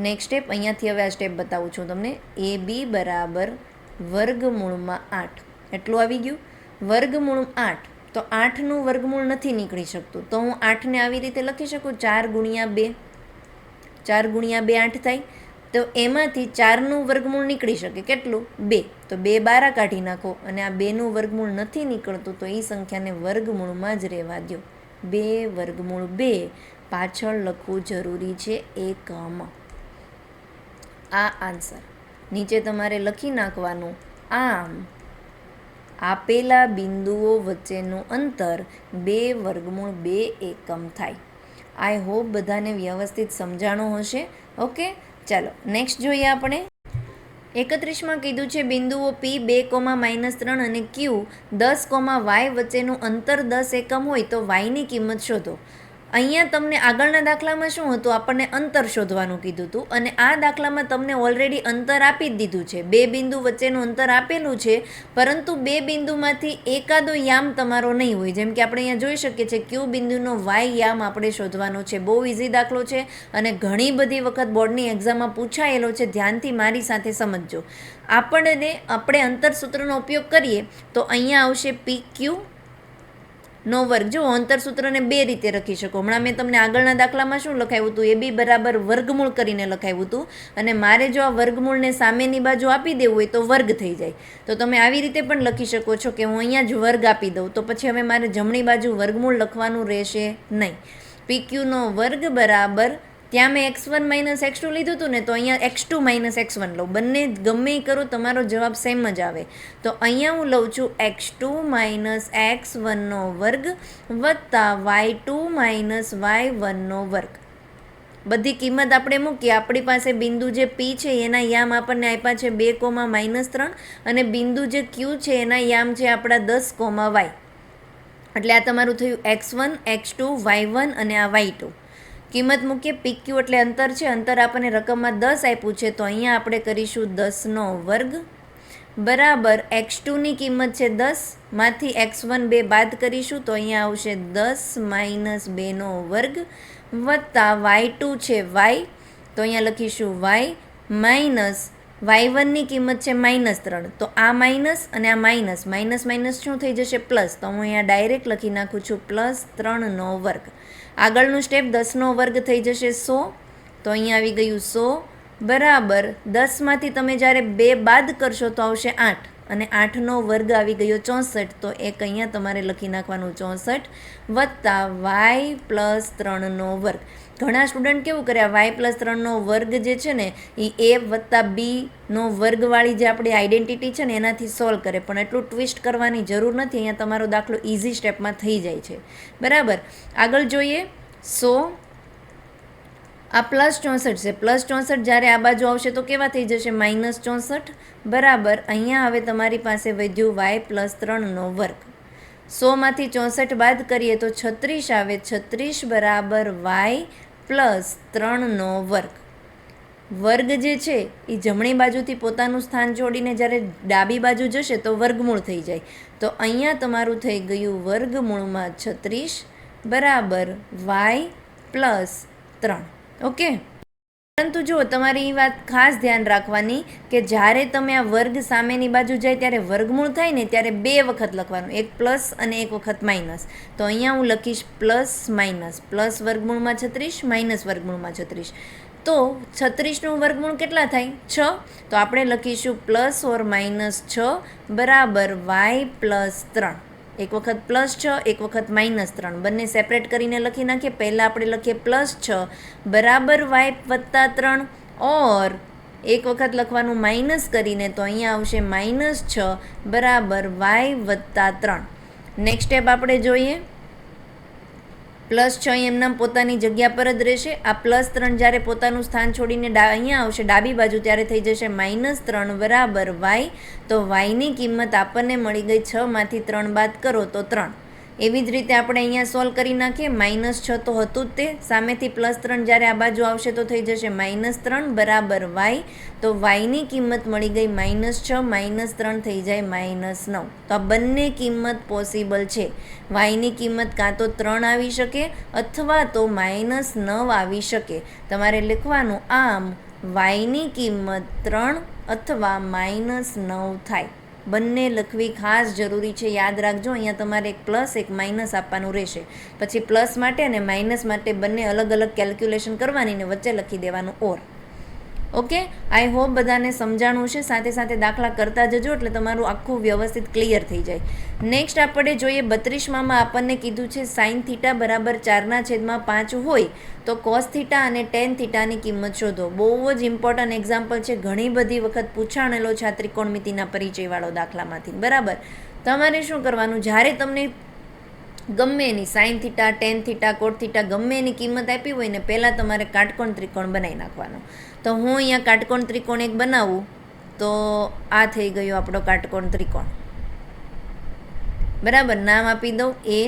નેક્સ્ટ સ્ટેપ, અહીંયાથી હવે આ સ્ટેપ બતાવું છું તમને. AB બરાબર વર્ગમૂળમાં 8 એટલું આવી ગયું. વર્ગમૂળ 8, તો 8નું વર્ગમૂળ નથી નીકળી શકતું, તો હું 8ને આવી રીતે લખી શકું, 4 × 2. 4 × 2 8 થાય. તો એમાંથી 4નું વર્ગમૂળ નીકળી શકે, કેટલું? 2. તો 2 બારા કાઢી નાખો, અને આ 2નું વર્ગમૂળ નથી નીકળતું, તો એ સંખ્યાને વર્ગમૂળમાં જ રહેવા દો. 2 √ 2 પાછળ લખવું જરૂરી છે એકમ. આ આન્સર નીચે તમારે લખી નાખવાનું. આમ આપેલા બિંદુઓ વચ્ચેનું અંતર 2 √ 2 એકમ થાય. આઈ હોપ બધાને વ્યવસ્થિત સમજાણું હશે. ઓકે, ચાલો નેક્સ્ટ જોઈએ આપણે. 31માં કીધું છે બિંદુઓ P 2, -3 અને Q 10, y વચ્ચેનું અંતર 10 એકમ હોય તો y ની કિંમત શોધો. અહીંયા તમને આગળના દાખલામાં શું હતું, આપણને અંતર શોધવાનું કીધું હતું, અને આ દાખલામાં તમને ઓલરેડી અંતર આપી જ દીધું છે. 2 બિંદુ વચ્ચેનું અંતર આપેલું છે, પરંતુ 2 બિંદુમાંથી એકાદો યામ તમારો નહીં હોય. જેમ કે આપણે અહીંયા જોઈ શકીએ છીએ Q બિંદુનો y યામ આપણે શોધવાનો છે. બહુ ઇઝી દાખલો છે અને ઘણી બધી વખત બોર્ડની એક્ઝામમાં પૂછાયેલો છે. ધ્યાનથી મારી સાથે સમજજો. આપણે અંતર સૂત્રનો ઉપયોગ કરીએ તો અહીંયા આવશે PQ નો વર્ગ. જો અંતર સૂત્રને 2 રીતે લખી શકો. હમણાં મેં તમને આગળના દાખલામાં શું લખાવ્યું હતું, AB બરાબર વર્ગમૂળ કરીને લખાવ્યું હતું, અને મારે જો આ વર્ગમૂળને સામેની બાજુ આપી દેવું હોય તો વર્ગ થઈ જાય. તો તમે આવી રીતે પણ લખી શકો છો કે હું અહીંયા જ વર્ગ આપી દઉં, તો પછી હવે મારે જમણી બાજુ વર્ગમૂળ લખવાનું રહેશે નહીં. PQ નો વર્ગ બરાબર, ત્યાં મેં x1 - x2 લીધું હતું ને, તો અહીંયા x2 - x1 લઉં. બંને ગમે એ કરો, તમારો જવાબ સેમ જ આવે. તો અહીંયા હું લઉં છું x2 - x1 નો વર્ગ વત્તા y2 - y1 નો વર્ગ. બધી કિંમત આપણે મૂકીએ. આપણી પાસે બિંદુ જે P છે એના યામ આપણને આપ્યા છે 2, -3, અને બિંદુ જે Q છે એના યામ છે આપણા 10, y. એટલે આ તમારું થયું x1, x2, y1 અને આ y2. કિંમત મૂકીએ. PQ એટલે અંતર છે. અંતર આપણને રકમમાં 10 આપ્યું છે, તો અહીંયા આપણે કરીશું 10નો વર્ગ બરાબર x2 ની કિંમત છે 10, માંથી x1 2 બાદ કરીશું, તો અહીંયા આવશે 10 - 2 નો વર્ગ વત્તા y2 છે y, તો અહીંયા લખીશું y માઇનસ y1 ની કિંમત છે -3, તો આ માઇનસ અને આ માઇનસ, માઇનસ માઇનસ શું થઈ જશે? પ્લસ. તો હું અહીંયા ડાયરેક્ટ લખી નાખું છું +3 નો વર્ગ. આગળનું સ્ટેપ 10નો વર્ગ થઈ જશે 100, તો અહીંયા આવી ગયું 100 બરાબર 10માંથી તમે જ્યારે 2 બાદ કરશો તો આવશે 8, અને 8નો વર્ગ આવી ગયો 64, તો એક અહીંયા તમારે લખી નાખવાનું 64 વત્તા y + 3 નો વર્ગ. ઘણા સ્ટુડન્ટ કેવું કરે, આ y + 3 નો વર્ગ જે છે ને એ a + b નો વર્ગવાળી જે આપણી આઈડેન્ટિટી છે ને એનાથી સોલ્વ કરે, પણ એટલું ટ્વિસ્ટ કરવાની જરૂર નથી. અહીંયા તમારો દાખલો ઇઝી સ્ટેપમાં થઈ જાય છે. બરાબર, આગળ જોઈએ. 100 આ +64 છે. +64 જ્યારે આ બાજુ આવશે તો કેવા થઈ જશે? -64 બરાબર. અહીંયા હવે તમારી પાસે વધ્યું y + 3 નો વર્ગ. 100માંથી 64 બાદ કરીએ તો 36 આવે. 36 બરાબર y + 3 નો વર્ગ. વર્ગ જે છે એ જમણી બાજુથી પોતાનું સ્થાન છોડીને જ્યારે ડાબી બાજુ જશે તો વર્ગમૂળ થઈ જાય. તો અહીંયા તમારું થઈ ગયું વર્ગમૂળમાં 36 બરાબર y + 3. ઓકે, પરંતુ જો તમારી એ વાત ખાસ ધ્યાન રાખવાની કે જ્યારે તમે આ વર્ગ સામેની બાજુ જાય ત્યારે વર્ગમૂળ થાય ને ત્યારે 2 વખત લખવાનું, એક પ્લસ અને એક વખત માઇનસ. તો અહીંયા હું લખીશ પ્લસ માઇનસ, પ્લસ વર્ગમૂળમાં 36 માઇનસ વર્ગમૂળમાં 36. તો 36નું વર્ગમૂળ કેટલા થાય? 6. તો આપણે લખીશું +or -6 બરાબર y + 3. એક વખત +6, એક વખત -3, બંને સેપરેટ કરીને લખી નાખીએ. પહેલાં આપણે લખીએ +6 બરાબર y + 3, ઓર એક વખત લખવાનું માઇનસ કરીને, તો અહીંયા આવશે -6 બરાબર y + 3. નેક્સ્ટ સ્ટેપ આપણે જોઈએ. +6 એમનામ પોતાની જગ્યા પર જ રહેશે. આ +3 જ્યારે પોતાનું સ્થાન છોડીને અહીંયા આવશે ડાબી બાજુ ત્યારે થઈ જશે -3 બરાબર y. તો y ની કિંમત આપણને મળી ગઈ 6માંથી 3 બાદ કરો તો 3. એવી જ રીતે આપણે અહીંયા સોલ્વ કરી નાખીએ. -6 તો હતું જ તે, સામેથી +3 જ્યારે આ બાજુ આવશે તો થઈ જશે -3 બરાબર y. તો yની કિંમત મળી ગઈ -6, -3 થઈ જાય -9. તો આ બંને કિંમત પોસિબલ છે. yની કિંમત કાં તો 3 આવી શકે અથવા તો -9 આવી શકે. તમારે લખવાનું આમ yની કિંમત 3 અથવા -9 થાય. બંને લખવી ખાસ જરૂરી છે. યાદ રાખજો, અહીંયા તમારે એક પ્લસ એક માઇનસ આપવાનું રહેશે. પછી પ્લસ માટે અને માઇનસ માટે બંને અલગ અલગ કેલ્ક્યુલેશન કરવાની ને વચ્ચે લખી દેવાનું ઓર. ઓકે, આઈ હોપ બધાને સમજાણું છે. સાથે સાથે દાખલા કરતા જજો એટલે તમારું આખું વ્યવસ્થિત ક્લિયર થઈ જાય. નેક્સ્ટ આપણે જોઈએ 32માં આપણને કીધું છે સાઇન થીટા બરાબર 4/5 હોય તો કોસ થીટા અને ટેન થીટાની કિંમત શોધો. બહુ જ ઇમ્પોર્ટન્ટ એક્ઝામ્પલ છે, ઘણી બધી વખત પૂછાણેલો છે આ ત્રિકોણમિતિના પરિચયવાળો દાખલામાંથી. બરાબર, તમારે શું કરવાનું, જ્યારે તમને ગમે એની sine theta, tan theta, cot theta ગમે એની કિંમત આપી હોય ને પહેલાં તમારે કાટકોણ ત્રિકોણ બનાવી નાખવાનો. તો હું અહીંયા કાટકોણ ત્રિકોણ એક બનાવું તો આ થઈ ગયો આપણો કાટકોણ ત્રિકોણ. બરાબર, નામ આપી દઉં A,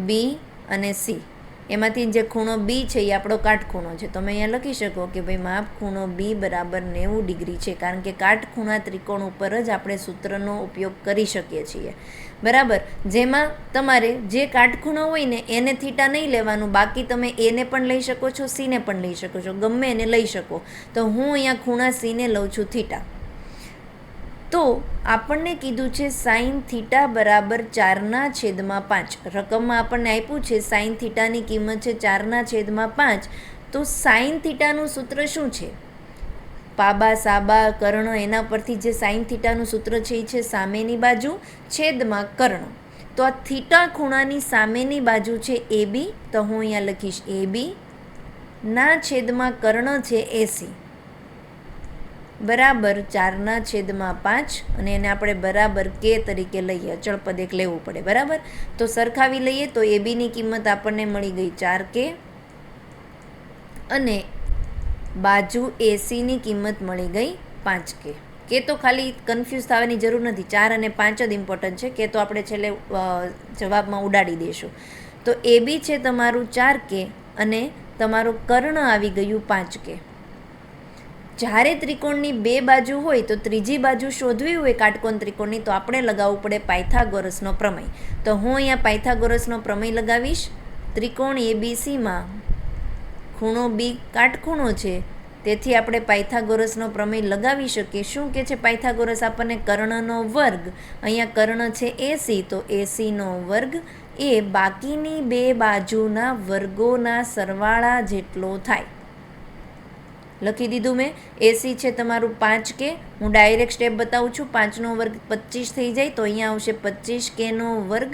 B અને C. એમાંથી જે ખૂણો B છે એ આપણો કાટખૂણો છે. તમે અહીંયા લખી શકો કે ભાઈ માપ ખૂણો B બરાબર 90 ડિગ્રી છે, કારણ કે કાટખૂણા ત્રિકોણ ઉપર જ આપણે સૂત્રનો ઉપયોગ કરી શકીએ છીએ. બરાબર, જેમાં તમારે જે કાટખૂણો હોય ને એને થીટા નહીં લેવાનું, બાકી તમે એને પણ લઈ શકો છો, C ને પણ લઈ શકો છો, ગમે એને લઈ શકો. તો હું અહીંયા ખૂણા C ને લઉં છું થીટા. તો આપણને કીધું છે સાઇન થીટા બરાબર 4/5. રકમમાં આપણને આપ્યું છે સાઇન થીટાની કિંમત છે 4/5. તો સાઇન થીટાનું સૂત્ર શું છે? પાબા, સાબા, કર્ણ, એના પરથી જે સાઇન થીટાનું સૂત્ર છે એ છે સામેની બાજુ છેદમાં કર્ણ. તો આ થીટા ખૂણાની સામેની બાજુ છે AB, તો હું અહીંયા લખીશ AB ના છેદમાં કર્ણ છે AC બરાબર 4/5, અને એને આપણે બરાબર K તરીકે લઈએ, અચળ પદ એક લેવું પડે. બરાબર, તો સરખાવી લઈએ તો ABની કિંમત આપણને મળી ગઈ 4K અને બાજુ ACની કિંમત મળી ગઈ 5K. કે તો ખાલી કન્ફ્યુઝ થવાની જરૂર નથી, 4 અને 5 જ ઇમ્પોર્ટન્ટ છે. કે તો આપણે છેલ્લે જવાબમાં ઉડાડી દઈશું. તો AB છે તમારું 4K અને તમારું કર્ણ આવી ગયું 5K. જ્યારે ત્રિકોણની બે બાજુ હોય તો ત્રીજી બાજુ શોધવી હોય કાટકોણ ત્રિકોણની તો આપણે લગાવવું પડે પાયથાગોરસનો પ્રમેય. તો હું અહીંયા પાયથાગોરસનો પ્રમેય લગાવીશ. ત્રિકોણ ABCમાં ખૂણો B કાટખૂણો છે, તેથી આપણે પાયથાગોરસનો પ્રમેય લગાવી શકીએ. શું કે છે પાયથાગોરસ આપણને? કર્ણનો વર્ગ, અહીંયા કર્ણ છે AC, તો ACનો વર્ગ એ બાકીની બે બાજુના વર્ગોના સરવાળા જેટલો થાય. લખી દીધું મેં. AC છે તમારું 5K. હું ડાયરેક્ટ સ્ટેપ બતાવું છું. 5નો વર્ગ 25 થઈ જાય, તો અહીંયા આવશે 25Kનો વર્ગ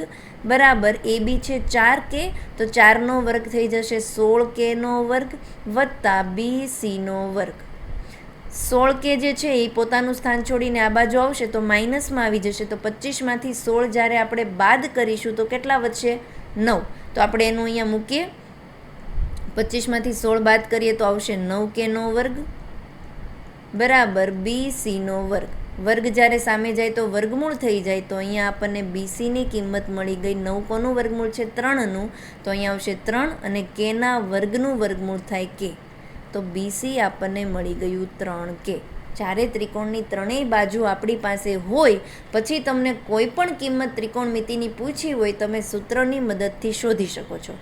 બરાબર AB છે 4K, તો 4નો વર્ગ થઈ જશે 16Kનો વર્ગ વત્તા BCનો વર્ગ. 16K જે છે એ પોતાનું સ્થાન છોડીને આ બાજુ આવશે તો માઇનસમાં આવી જશે. તો 25માંથી 16 જ્યારે આપણે બાદ કરીશું તો કેટલા વધશે? 9. તો આપણે એનું અહીંયા મૂકીએ. 25માંથી 16 બાદ કરીએ તો આવશે 9Kનો વર્ગ બરાબર BCનો વર્ગ. વર્ગ જ્યારે સામે જાય તો વર્ગમૂળ થઈ જાય, તો અહીંયા આપણને BCની કિંમત મળી ગઈ. 9 કોનું વર્ગમૂળ છે? 3નું, તો અહીંયા આવશે 3 અને Kના વર્ગનું વર્ગમૂળ થાય K. તો BC આપણને મળી ગયું 3K. જ્યારે ત્રિકોણની ત્રણેય બાજુ આપણી પાસે હોય પછી તમને કોઈ પણ કિંમત ત્રિકોણમિતિની પૂછી હોય તમે સૂત્રની મદદથી શોધી શકો છો.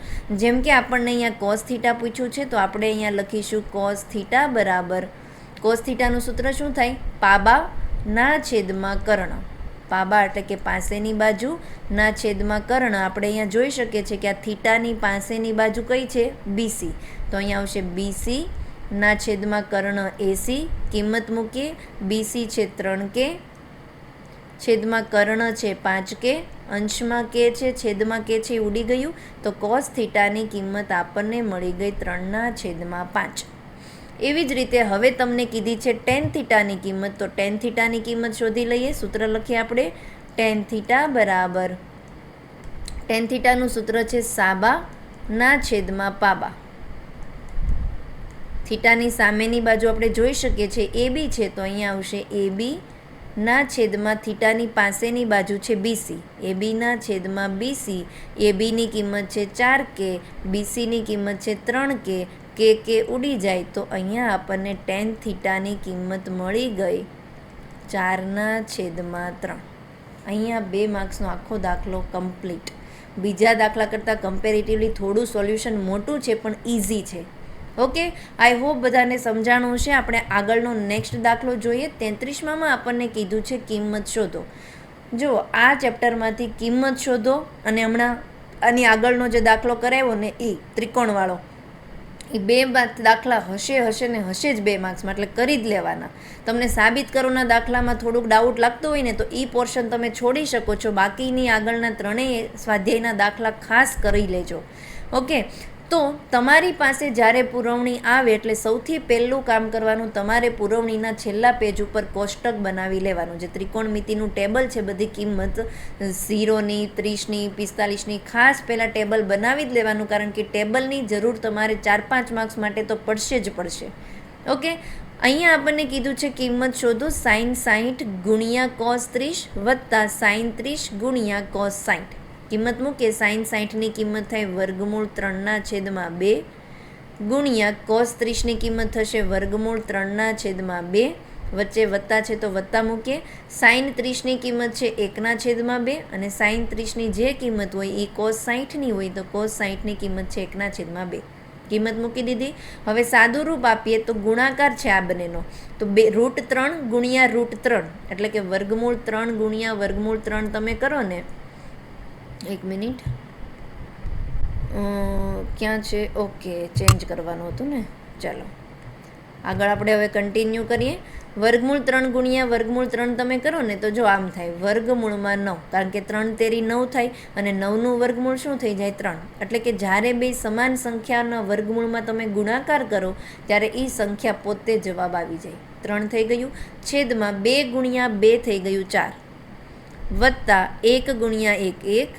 જેમ કે આપણને અહીંયા કોસ થીટા પૂછ્યું છે, તો આપણે અહીંયા લખીશું કોસ થીટા બરાબર, કોસ થીટાનું સૂત્ર શું થાય? પાબા ના છેદમાં કર્ણ. પાબા એટલે કે પાસેની બાજુ ના છેદમાં કર્ણ. આપણે અહીંયા જોઈ શકીએ છીએ કે આ થીટાની પાસેની બાજુ કઈ છે? BC. તો અહીંયા આવશે BC ના છેદમાં કર્ણ AC. કિંમત મૂકીએ. BC છે 3K, છેદમાં કર્ણ છે 5K, અંશમાં K છે, છેદમાં K છે ઉડી ગયું, તો કોસ થીટાની કિંમત આપણને મળી ગઈ 3/5. એવી જ રીતે હવે તમને કીધી છે ટેન થીટાની કિંમત, તો ટેન થીટાની કિંમત શોધી લઈએ. સૂત્ર લખીએ આપણે. ટેન થીટા બરાબર, ટેન થીટાનું સૂત્ર છે સાબા ના છેદમાં પાબા. થીટાની સામેની બાજુ આપણે જોઈ શકીએ છીએ AB છે, તો અહીંયા આવશે AB ના છેદમાં થીટાની પાસેની બાજુ છે બીસી, એ બીના છેદમાં બીસી, એ બીની કિંમત છે 4K, બીસીની કિંમત છે 3K, કે ઉડી જાય તો અહીંયા આપણને ટેન થીટાની કિંમત મળી ગઈ 4/3. અહીંયા 2 માર્ક્સનો આખો દાખલો કમ્પ્લીટ. બીજા દાખલા કરતાં કમ્પેરેટિવલી થોડું સોલ્યુશન મોટું છે પણ ઇઝી છે. ઓકે, આઈ હોપ બધાને સમજાણું છે. આપણે આગળનો નેક્સ્ટ દાખલો જોઈએ. 33માં આપણને કીધું છે કિંમત શોધો. જો આ ચેપ્ટરમાંથી કિંમત શોધો અને હમણાં આની આગળનો જે દાખલો કરાવ્યો ને એ ત્રિકોણવાળો, એ 2 દાખલા હશે ને હશે જ 2 માર્ક્સમાં, એટલે કરી જ લેવાના. તમને સાબિત કરોના દાખલામાં થોડુંક ડાઉટ લાગતો હોય ને તો એ પોર્શન તમે છોડી શકો છો. બાકીની આગળના 3 સ્વાધ્યાયના દાખલા ખાસ કરી લેજો. ઓકે, તો તમારી પાસે જ્યારે પુરવણી આવે એટલે સૌથી પહેલું કામ કરવાનું, તમારે પુરવણીના છેલ્લા પેજ ઉપર કોષ્ટક બનાવી લેવાનું. જે ત્રિકોણમિતિનું ટેબલ છે, બધી કિંમત 0ની, 30ની, 45ની ખાસ પહેલાં ટેબલ બનાવી જ લેવાનું, કારણ કે ટેબલની જરૂર તમારે 4-5 માર્ક્સ માટે તો પડશે જ પડશે. ઓકે, અહીંયા આપણને કીધું છે કિંમત શોધો sin 60 ગુણ્યા cos 30 વત્તા sin 30 ગુણ્યા cos 60. કિંમત મૂકે sin 60ની કિંમત થાય વર્ગમૂળ 3/2 ગુણ્યા cos 30ની કિંમત થશે વર્ગમૂળ 3/2. વચ્ચે વત્તા છે તો વત્તા મૂકીએ. sin 30ની કિંમત છે 1/2 અને sin 30ની જે કિંમત હોય એ cos 60ની હોય તો cos 60ની કિંમત છે 1/2. કિંમત મૂકી દીધી. હવે સાદું રૂપ આપીએ તો ગુણાકાર છે આ બંનેનો, તો √3 ગુણ્યા √3 એટલે કે વર્ગમૂળ 3 ગુણ્યા વર્ગમૂળ 3 તમે કરો ને, એક મિનિટ, ક્યાં છે? ઓકે, ચેન્જ કરવાનું હતું ને. ચાલો આગળ આપણે હવે કન્ટિન્યુ કરીએ. વર્ગમૂળ 3 ગુણ્યા વર્ગમૂળ 3 તમે કરો ને તો જો આમ થાય વર્ગમૂળમાં 9, કારણ કે 3 તેરી 9 થાય અને 9નું વર્ગમૂળ શું થઈ જાય? 3. એટલે કે જ્યારે બે સમાન સંખ્યાના વર્ગમૂળમાં તમે ગુણાકાર કરો ત્યારે એ સંખ્યા પોતે જવાબ આવી જાય. 3 થઈ ગયું, છેદમાં 2 ગુણ્યા 2 થઈ ગયું 4, વત્તા 1 ગુણ્યા 1 1,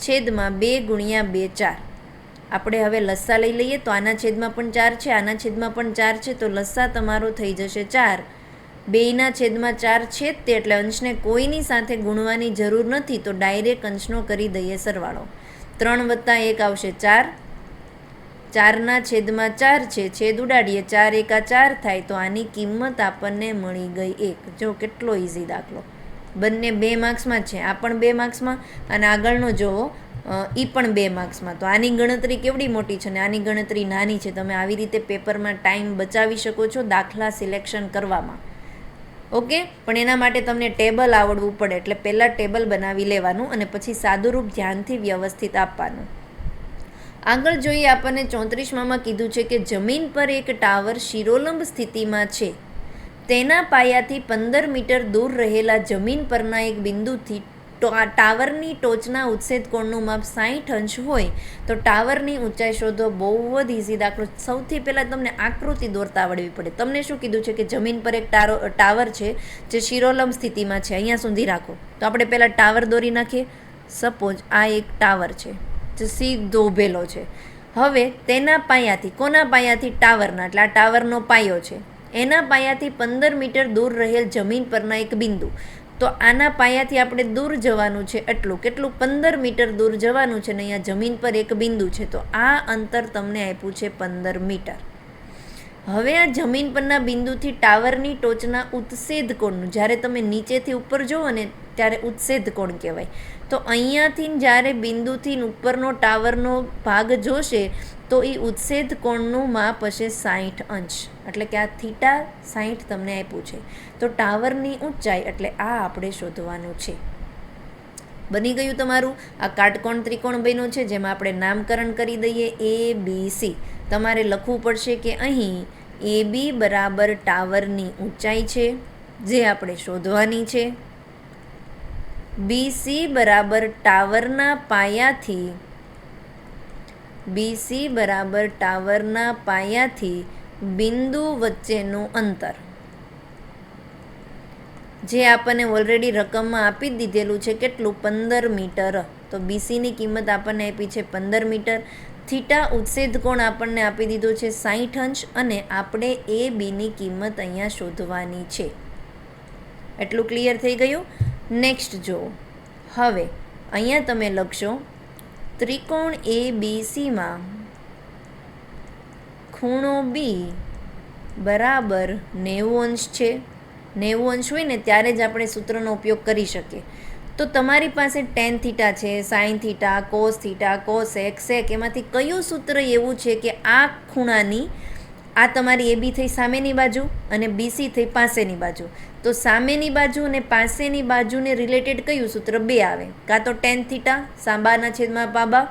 છેદમાં 2 ગુણ્યા 2 4. આપણે હવે લસ્સા લઈ લઈએ તો આના છેદમાં પણ 4 છે, આના છેદમાં પણ 4 છે, તો લસ્સા તમારો થઈ જશે 4. 2ના છેદમાં 4 છે તે, એટલે અંશને કોઈની સાથે ગુણવાની જરૂર નથી, તો ડાયરેક્ટ અંશનો કરી દઈએ સરવાળો. 3 વત્તા 1 આવશે 4, 4ના છેદમાં 4 છે, છેદ ઉડાડીએ 4 એકા 4 થાય, તો આની કિંમત આપણને મળી ગઈ 1. જો કેટલો ઇઝી દાખલો. બંને 2 માર્ક્સમાં છે, આ પણ 2 માર્ક્સમાં અને આગળનો જોવો એ પણ 2 માર્ક્સમાં. તો આની ગણતરી કેવડી મોટી છે ને આની ગણતરી નાની છે. તમે આવી રીતે પેપરમાં ટાઈમ બચાવી શકો છો દાખલા સિલેક્શન કરવામાં. ઓકે, પણ એના માટે તમને ટેબલ આવડવું પડે, એટલે પહેલાં ટેબલ બનાવી લેવાનું અને પછી સાદુરૂપ ધ્યાનથી વ્યવસ્થિત આપવાનું. આગળ જોઈએ, આપણને 34માં કીધું છે કે જમીન પર એક ટાવર શિરોલંબ સ્થિતિમાં છે. તેના પાયાથી 15 મીટર દૂર રહેલા જમીન પરના એક બિંદુથી ટાવરની ટોચના ઉત્સેદ કોણનું માપ 60 અંશ હોય તો ટાવરની ઊંચાઈ શોધો. બહુ જ ઇઝી દાખલો. સૌથી પહેલાં તમને આકૃતિ દોરતા આવડવી પડે. તમને શું કીધું છે કે જમીન પર એક ટાવર છે જે શિરોલંબ સ્થિતિમાં છે, અહીંયા સુધી રાખો. તો આપણે પહેલાં ટાવર દોરી નાખીએ. સપોઝ આ એક ટાવર છે જે સીધો ઊભેલો છે. હવે તેના પાયાથી, કોના પાયાથી? ટાવરના, એટલે આ ટાવરનો પાયો છે. એના પાયાથી 15 મીટર દૂર રહેલ જમીન પરના એક બિંદુ. તો આના પાયાથી આપણે દૂર જવાનું છે એટલું, કેટલું? 15 મીટર દૂર જવાનું છે ને અહીંયા જમીન પર એક બિંદુ છે, તો આ અંતર તમને આપ્યું છે 15 મીટર. હવે આ જમીન પરના બિંદુથી ટાવરની ટોચના ઉત્સેદ કોણનું, જ્યારે તમે નીચેથી ઉપર જુઓ ને ત્યારે ઉત્સેદ કોણ કહેવાય. તો અહીંયાથી જ્યારે બિંદુથી ઉપરનો ટાવરનો ભાગ જોશે તો એ ઉત્સેદ કોણનું માપ હશે 60 અંશ, એટલે કે આ થીટા 60 તમને આપ્યું છે. તો ટાવરની ઊંચાઈ એટલે આ આપણે શોધવાનું છે. બની ગયું તમારું. આ કાટકોણ ત્રિકોણ બન્યું છે, જેમાં આપણે નામકરણ કરી દઈએ ABC. તમારે લખવું પડશે કે અહીં AB બરાબર ટાવરની ઊંચાઈ છે જે આપણે શોધવાની છે. BC બરાબર ટાવરના પાયાથી બિંદુ વચ્ચેનું અંતર, જે આપણને ઓલરેડી રકમમાં આપી દીધેલું છે, કેટલું? 15 મીટર. તો BCની કિંમત આપણને આપી છે 15 મીટર. થીટા ઉત્સેદ કોણ આપણને આપી દીધો છે 60 અંશ અને આપણે ABની કિંમત અહીંયા શોધવાની છે. એટલું ક્લિયર થઈ ગયું. નેક્સ્ટ જુઓ, હવે અહીંયા તમે લખશો ત્રિકોણ ABCમાં ખૂણો બી બરાબર 90 અંશ છે. 90 અંશ હોય ને ત્યારે જ આપણે સૂત્રનો ઉપયોગ કરી શકીએ. તો તમારી પાસે tan થીટા છે, sin theta, cos theta, cos x, sec, એમાંથી કયું સૂત્ર એવું છે કે આ ખૂણાની, આ તમારી AB થઈ સામેની બાજુ અને BC થઈ પાસેની બાજુ, તો સામેની બાજુ અને પાસેની બાજુને રિલેટેડ કયું સૂત્ર 2 આવે? કાં તો tan થીટા સાબાના છેદમાં પાબા,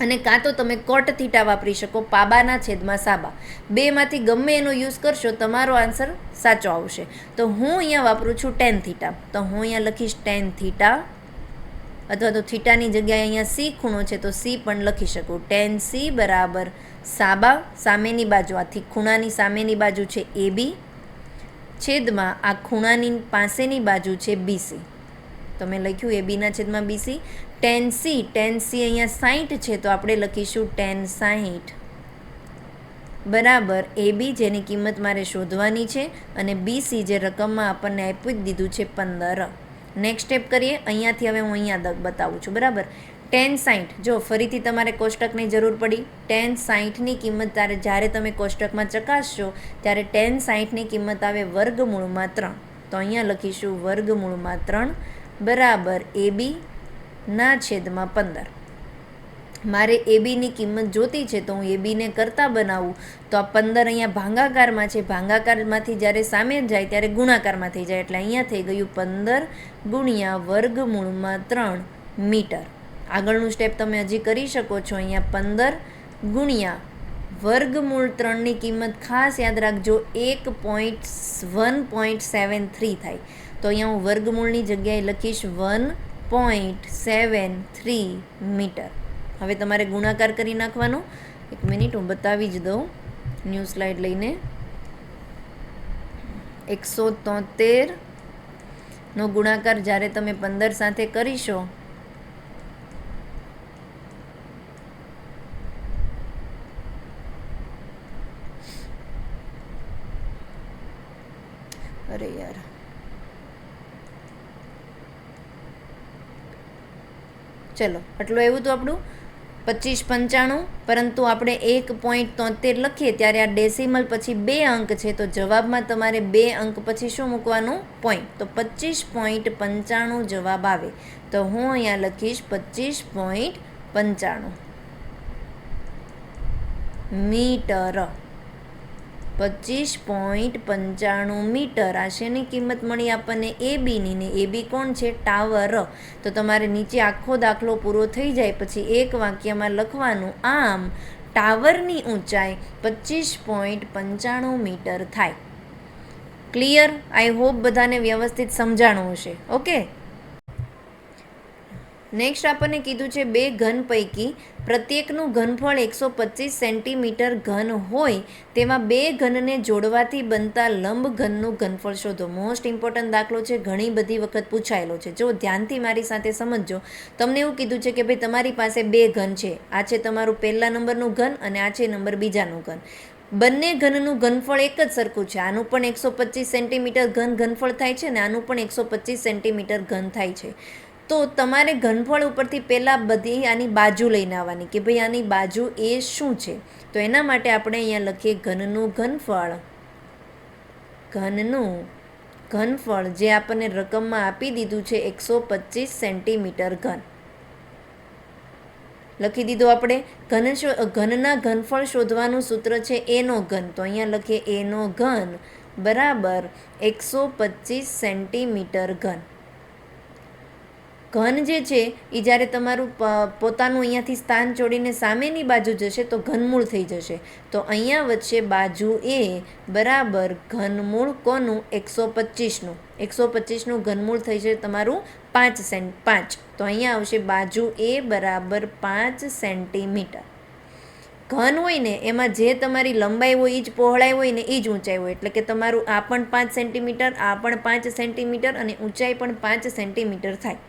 અને કાં તો તમે કોટ થીટા વાપરી શકો પાબાના છેદમાં સાબા. બેમાંથી ગમે એનો યુઝ કરશો તમારો આન્સર સાચો આવશે. તો હું અહીંયા વાપરું છું tan થીટા, તો હું અહીંયા લખીશ tan થીટા, અથવા તો થીટાની જગ્યાએ અહીંયા C ખૂણો છે તો C પણ લખી શકું. tan C બરાબર સાબા, સામેની બાજુ, આથી ખૂણાની સામેની બાજુ છે AB, છેદમાં આ ખૂણાની પાસેની બાજુ છે BC. તો મેં લખ્યું ABના છેદમાં BC. tan C અહીંયા 60 છે તો આપણે લખીશું tan 60 બરાબર AB, જેની કિંમત મારે શોધવાની છે, અને BC જે રકમમાં આપણને આપી જ દીધું છે 15. નેક્સ્ટ સ્ટેપ કરીએ. અહીંયાથી હવે હું અહીંયા બતાવું છું. બરાબર, tan 60, જો ફરીથી તમારે કોષ્ટકની જરૂર પડી. tan 60ની કિંમત જ્યારે તમે કોષ્ટકમાં ચકાસશો ત્યારે tan 60ની કિંમત આવે વર્ગમૂળમાં 3. તો અહીંયા લખીશું વર્ગમૂળમાં 3 બરાબર AB ના છેદમાં 15. મારે ABની કિંમત જોતી છે તો હું ABને કરતા બનાવું તો આ 15 અહીંયા ભાંગાકારમાં છે, ભાંગાકારમાંથી જ્યારે સામે જાય ત્યારે ગુણાકારમાં થઈ જાય, એટલે અહીંયા થઈ ગયું 15 ગુણ્યા વર્ગમૂળમાં 3 મીટર. આગળનું સ્ટેપ તમે હજી કરી શકો છો. અહીંયા 15 ગુણ્યા વર્ગમૂળ 3ની કિંમત ખાસ યાદ રાખજો 1.73 થાય. તો અહીંયા હું વર્ગમૂળની જગ્યાએ લખીશ 1.73 મીટર. હવે તમારે ગુણાકાર કરી નાખવાનો. એક મિનિટ હું બતાવી જ દઉં ન્યૂ સ્લાઇડ લઈને. 173નો ગુણાકાર જ્યારે તમે 15 સાથે કરીશો અરે યાર ચલો આટલું આવ્યું તો આપણું 2595, પરંતુ આપણે 1.73 લખીએ ત્યારે આ ડેસિમલ પછી 2 અંક છે, તો જવાબમાં તમારે 2 અંક પછી શું મૂકવાનું? પોઈન્ટ. તો 25.95 જવાબ આવે. તો હું અહીંયા લખીશ 25.95 મીટર. 25.95 મીટર. આ શેની કિંમત મળી આપણને? ABની. ને AB કોણ છે? ટાવર. તો તમારે નીચે આખો દાખલો પૂરો થઈ જાય પછી એક વાક્યમાં લખવાનું, આમ ટાવરની ઊંચાઈ 25.95 મીટર થાય. ક્લિયર? આઈ હોપ બધાને વ્યવસ્થિત સમજાણું હશે. ઓકે, નેક્સ્ટ આપણને કીધું છે બે ઘન પૈકી પ્રત્યેકનું ઘનફળ 125 સેન્ટીમીટર ઘન હોય તેવા બે ઘનને જોડવાથી બનતા લંબ ઘનનું ઘનફળ શોધો. મોસ્ટ ઇમ્પોર્ટન્ટ દાખલો છે, ઘણી બધી વખત પૂછાયેલો છે. જો ધ્યાનથી મારી સાથે સમજજો. તમને એવું કીધું છે કે ભાઈ તમારી પાસે બે ઘન છે, આ છે તમારું પહેલા નંબરનું ઘન અને આ છે નંબર બીજાનું ઘન. બંને ઘનનું ઘનફળ એક જ સરખું છે. આનું પણ 125 સેન્ટીમીટર ઘનફળ થાય છે અને આનું પણ 125 સેન્ટીમીટર ઘન થાય છે. તો તમારે ઘનફળ ઉપરથી પહેલાં બધી આની બાજુ લઈને આવવાની કે ભાઈ આની બાજુ એ શું છે. તો એના માટે આપણે અહીંયા લખીએ ઘનનું ઘનફળ. ઘનનું ઘનફળ જે આપણને રકમમાં આપી દીધું છે 125 સેન્ટીમીટર ઘન. લખી દીધું આપણે. ઘનના ઘનફળ શોધવાનું સૂત્ર છે એનો ઘન. તો અહીંયા લખીએ એનો ઘન બરાબર 125 સેન્ટીમીટર ઘન. ઘન જે છે એ જ્યારે તમારું પોતાનું અહીંયાથી સ્થાન છોડીને સામેની બાજુ જશે તો ઘનમૂળ થઈ જશે. તો અહીંયા વચ્ચે બાજુ એ બરાબર ઘનમૂળ કોનું? 125નું. 125નું ઘનમૂળ થઈ છે તમારું 5. તો અહીંયા આવશે બાજુ એ બરાબર 5 સેન્ટીમીટર. ઘન હોય ને એમાં જે તમારી લંબાઈ હોય એ જ પહોળાઈ હોય ને એ જ ઊંચાઈ હોય. એટલે કે તમારું આ પણ 5 સેન્ટીમીટર, આ પણ 5 સેન્ટીમીટર અને ઊંચાઈ પણ 5 સેન્ટીમીટર થાય.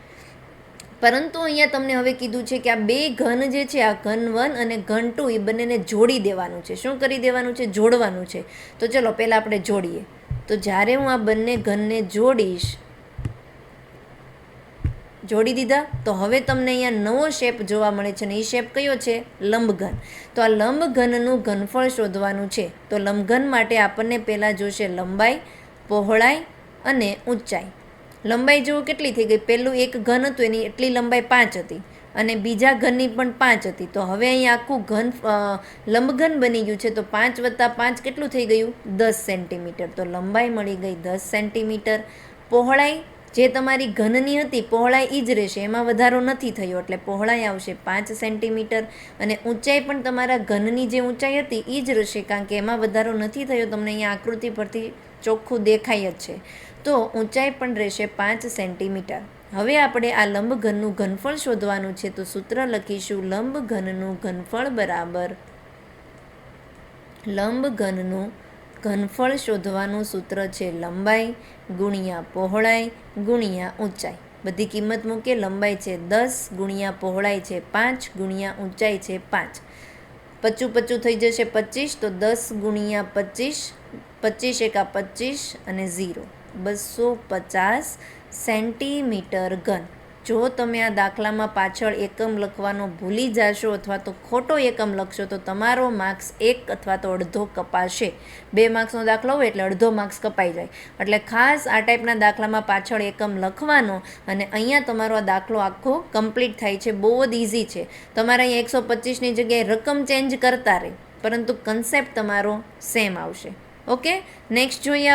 પરંતુ અહીંયા તમને હવે કીધું છે કે આ બે ઘન જે છે, આ ઘન 1 અને ઘન 2, એ બંનેને જોડી દેવાનું છે. શું કરી દેવાનું છે? જોડવાનું છે. તો ચલો પહેલાં આપણે જોડીએ. તો જ્યારે હું આ બંને ઘનને જોડી દીધા તો હવે તમને અહીંયા નવો શેપ જોવા મળે છે અને એ શેપ કયો છે? લંબઘન. તો આ લંબઘનનું ઘનફળ શોધવાનું છે. તો લંબઘન માટે આપણને પહેલાં જોશે લંબાઈ, પહોળાઈ અને ઊંચાઈ. લંબાઈ જુઓ કેટલી થઈ ગઈ? પહેલું એક ઘન હતું એની એટલી લંબાઈ 5 હતી અને બીજા ઘનની પણ 5 હતી. તો હવે અહીંયા આખું લંબઘન બની ગયું છે. તો 5 + 5 કેટલું થઈ ગયું? 10 સેન્ટીમીટર. તો લંબાઈ મળી ગઈ 10 સેન્ટીમીટર. પહોળાઈ જે તમારી ઘનની હતી પહોળાઈ એ જ રહેશે, એમાં વધારો નથી થયો એટલે પહોળાઈ આવશે 5 સેન્ટીમીટર. અને ઊંચાઈ પણ તમારા ઘનની જે ઊંચાઈ હતી એ જ રહેશે, કારણ કે એમાં વધારો નથી થયો. તમને અહીંયા આકૃતિ પરથી ચોખ્ખું દેખાય જ છે. તો ઊંચાઈ પણ રહેશે 5 સેન્ટીમીટર. હવે આપણે આ લંબઘનનું ઘનફળ શોધવાનું છે. તો સૂત્ર લખીશું લંબઘનનું ઘનફળ બરાબર લંબઘનનું ઘનફળ શોધવાનું સૂત્ર છે લંબાઈ ગુણ્યા પહોળાઈ ગુણ્યા ઊંચાઈ. બધી કિંમત મૂકે. લંબાઈ છે 10 ગુણ્યા પહોળાઈ છે 5 ગુણ્યા ઊંચાઈ છે 5. 55 થઈ જશે 25. તો 10 ગુણ્યા 25, 25 એકા 25 અને 0, 250 સેન્ટીમીટર ઘન. જો તમે આ દાખલામાં પાછળ એકમ લખવાનો ભૂલી જશો અથવા તો ખોટો એકમ લખશો તો તમારો માર્ક્સ 1 અથવા તો અડધો કપાશે. 2 માર્ક્સનો દાખલો હોય એટલે અડધો માર્ક્સ કપાઈ જાય. એટલે ખાસ આ ટાઈપના દાખલામાં પાછળ એકમ લખવાનો અને અહીંયા તમારો આ દાખલો આખો કમ્પ્લીટ થાય છે. બહુ જ ઇઝી છે. તમારે અહીંયા 125ની જગ્યાએ રકમ ચેન્જ કરતા રહે પરંતુ કન્સેપ્ટ તમારો સેમ આવશે. ઓકે, નેક્સ્ટ જોઈએ.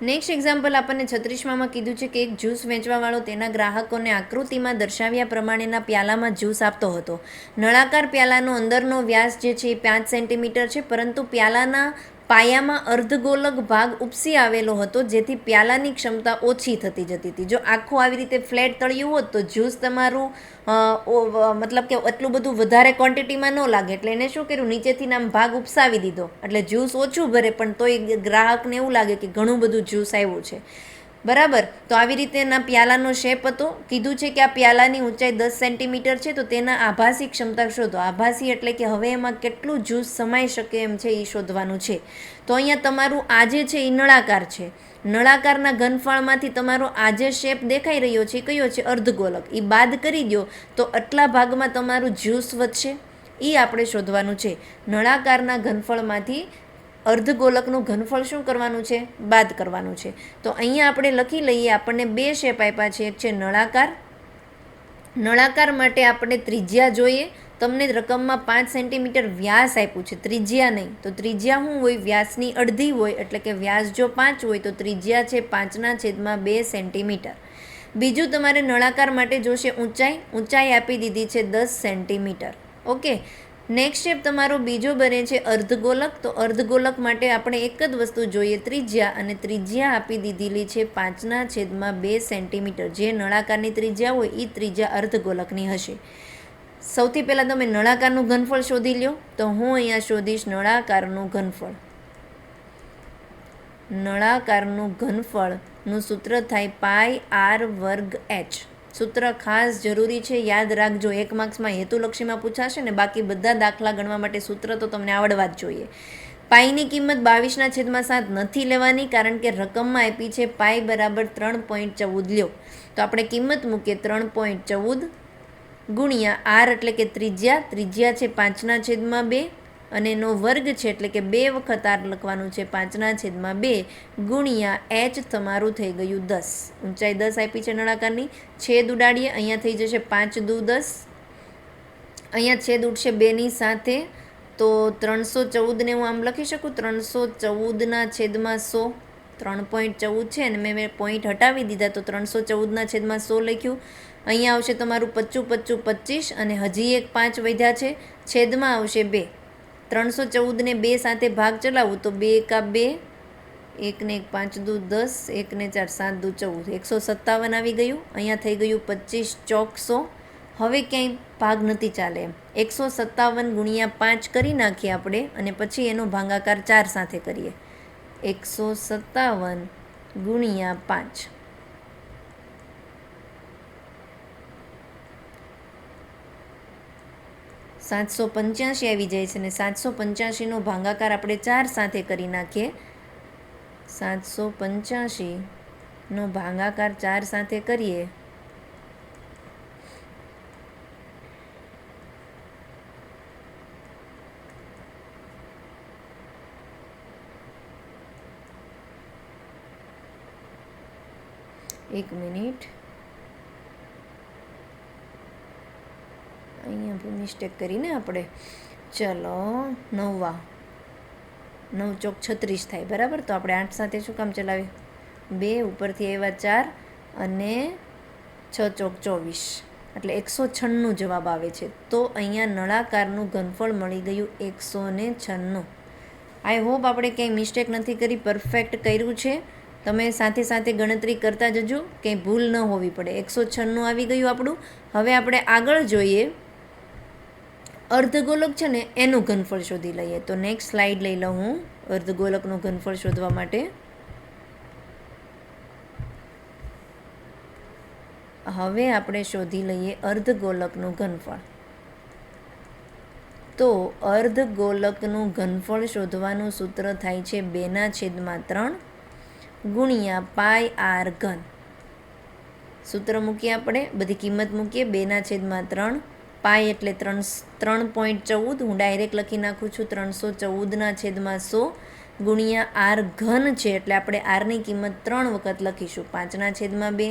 નેક્સ્ટ એક્ઝામ્પલ આપણને 36માં કીધું છે કે એક જ્યુસ વેચવાવાળો તેના ગ્રાહકોને આકૃતિમાં દર્શાવ્યા પ્રમાણેના પ્યાલામાં જ્યુસ આપતો હતો. નળાકાર પ્યાલાનો અંદરનો વ્યાસ જે છે એ 5 સેન્ટીમીટર છે, પરંતુ પ્યાલાના પાયામાં અર્ધગોલક ભાગ ઉપસી આવેલો હતો, જેથી પ્યાલાની ક્ષમતા ઓછી થતી જતી હતી. જો આખું આવી રીતે ફ્લેટ તળિયું હોત તો જ્યુસ તમારું મતલબ કે એટલું બધું વધારે ક્વોન્ટિટીમાં ન લાગે, એટલે એને શું કર્યું, નીચેથી આમ ભાગ ઉપસાવી દીધો એટલે જ્યુસ ઓછું ભરે, પણ તોય ગ્રાહકને એવું લાગે કે ઘણું બધું જ્યુસ આવ્યું છે. બરાબર. તો આવી રીતેના પ્યાલાનો શેપ હતો. કીધું છે કે આ પ્યાલાની ઊંચાઈ 10 સેન્ટીમીટર છે. તો તેના આભાસી ક્ષમતા શોધો. આભાસી એટલે કે હવે એમાં કેટલું જ્યુસ સમાઈ શકે એમ છે એ શોધવાનું છે. તો અહીંયા તમારું આ જે છે એ નળાકાર છે. નળાકારના ઘનફળમાંથી તમારો આ જે શેપ દેખાઈ રહ્યો છે એ કયો છે? અર્ધગોલક. એ બાદ કરી દો તો આટલા ભાગમાં તમારું જ્યુસ વધશે. એ આપણે શોધવાનું છે. નળાકારના ઘનફળમાંથી અર્ધગોલકનું ઘનફળ શું કરવાનું છે? બાદ કરવાનું છે. તો અહીંયા આપણે લખી લઈએ. આપણને 2 શેપ આપ્યા છે. એક છે નળાકાર. નળાકાર માટે આપણે ત્રિજ્યા જોઈએ. તમને રકમમાં 5 સેન્ટીમીટર વ્યાસ આપ્યું છે, ત્રિજ્યા નહીં. તો ત્રિજ્યા શું હોય? વ્યાસની અડધી હોય. એટલે કે વ્યાસ જો 5 હોય તો ત્રિજ્યા છે 5/2 સેન્ટીમીટર. બીજું તમારે નળાકાર માટે જોશે ઊંચાઈ. ઊંચાઈ આપી દીધી છે 10 સેન્ટીમીટર. ઓકે. નેક્સ્ટ સ્ટેપ તમારો બીજો બને છે અર્ધગોલક. તો અર્ધગોલક માટે આપણે એક જ વસ્તુ જોઈએ, ત્રિજ્યા. અને ત્રિજ્યા આપી દીધેલી છે 5/2 સેન્ટીમીટર. જે નળાકારની ત્રિજ્યા હોય એ ત્રિજ્યા અર્ધગોલકની હશે. સૌથી પહેલાં તમે નળાકારનું ઘનફળ શોધી લો. તો હું અહીંયા શોધીશ નળાકારનું ઘનફળ. નળાકારનું ઘનફળનું સૂત્ર થાય πr²h. સૂત્ર ખાસ જરૂરી છે, યાદ રાખજો. 1 માર્ક્સમાં હેતુલક્ષીમાં પૂછાશે ને, બાકી બધા દાખલા ગણવા માટે સૂત્ર તો તમને આવડવા જ જોઈએ. પાઈની કિંમત 22/7 નથી લેવાની, કારણ કે રકમમાં આપી છે પાઈ બરાબર 3.14 લ્યો. તો આપણે કિંમત મૂકીએ 3.14 ગુણ્યા આર એટલે કે ત્રિજ્યા. ત્રિજ્યા છે 5/2 અને એનો વર્ગ છે એટલે કે 2 વખત આર લખવાનું છે 5/2 ગુણ્યા એચ તમારું થઈ ગયું 10. ઊંચાઈ 10 આપી છે નળાકારની. છેદ ઉડાડીએ. અહીંયા થઈ જશે 5 દુ 10. અહીંયા છેદ ઉડશે 2ની સાથે. તો 314ને હું આમ લખી શકું 314/100. 3.14 છે અને મેં પોઈન્ટ હટાવી દીધા તો 314/100 લખ્યું. અહીંયા આવશે તમારું 25 25 25 અને હજી એક 5 વધ્યા છે. છેદમાં આવશે 2. 314ને 2 સાથે ભાગ ચલાવું તો 2 એકા 2, 1 ને 1 5 દુ 10, 1 ને 4 7 દુ 14, 157 આવી ગયું. અહીંયા થઈ ગયું 25 ચોક 100. હવે ક્યાંય ભાગ નથી ચાલે એમ. 157 ગુણ્યા 5 કરી નાખીએ આપણે અને પછી એનો ભાગાકાર 4 સાથે કરીએ. 157 ગુણ્યા 5 785 આવી જાય છે. અને 785નો ભાગાકાર આપણે 4 સાથે કરી નાખીએ. 785નો ભાગાકાર 4 સાથે કરીએ એક મિનિટ, અહીંયા મિસ્ટેક કરીને આપણે, ચલો 9 ચોક 36 થાય, બરાબર. તો આપણે 8 સાથે શું કામ ચલાવીએ, 2 ઉપરથી આવ્યા 4 અને 6 ચોક 24 એટલે 196 જવાબ આવે છે. તો અહીંયા નળાકારનું ઘનફળ મળી ગયું 196. આઈ હોપ આપણે ક્યાંય મિસ્ટેક નથી કરી, પરફેક્ટ કર્યું છે. તમે સાથે સાથે ગણતરી કરતા જજો, કંઈ ભૂલ ન હોવી પડે. 196 આવી ગયું આપણું. હવે આપણે આગળ જોઈએ, અર્ધગોલક છે ને એનું ઘનફળ શોધી લઈએ. તો નેક્સ્ટ સ્લાઇડ લઈ લઉં હું અર્ધગોલકનું ઘનફળ શોધવા માટે. હવે આપણે શોધી લઈએ અર્ધગોલકનું ઘનફળ. તો અર્ધગોલકનું ઘનફળ શોધવાનું સૂત્ર થાય છે 2/3 ગુણ્યા પાઈ આર ઘન. સૂત્ર મૂકીએ આપણે, બધી કિંમત મૂકીએ. 2/3 પાઈ એટલે 3.14, હું ડાયરેક્ટ લખી નાખું છું 314/100 ગુણ્યા આર ઘન છે એટલે આપણે આરની કિંમત 3 વખત લખીશું. 5/2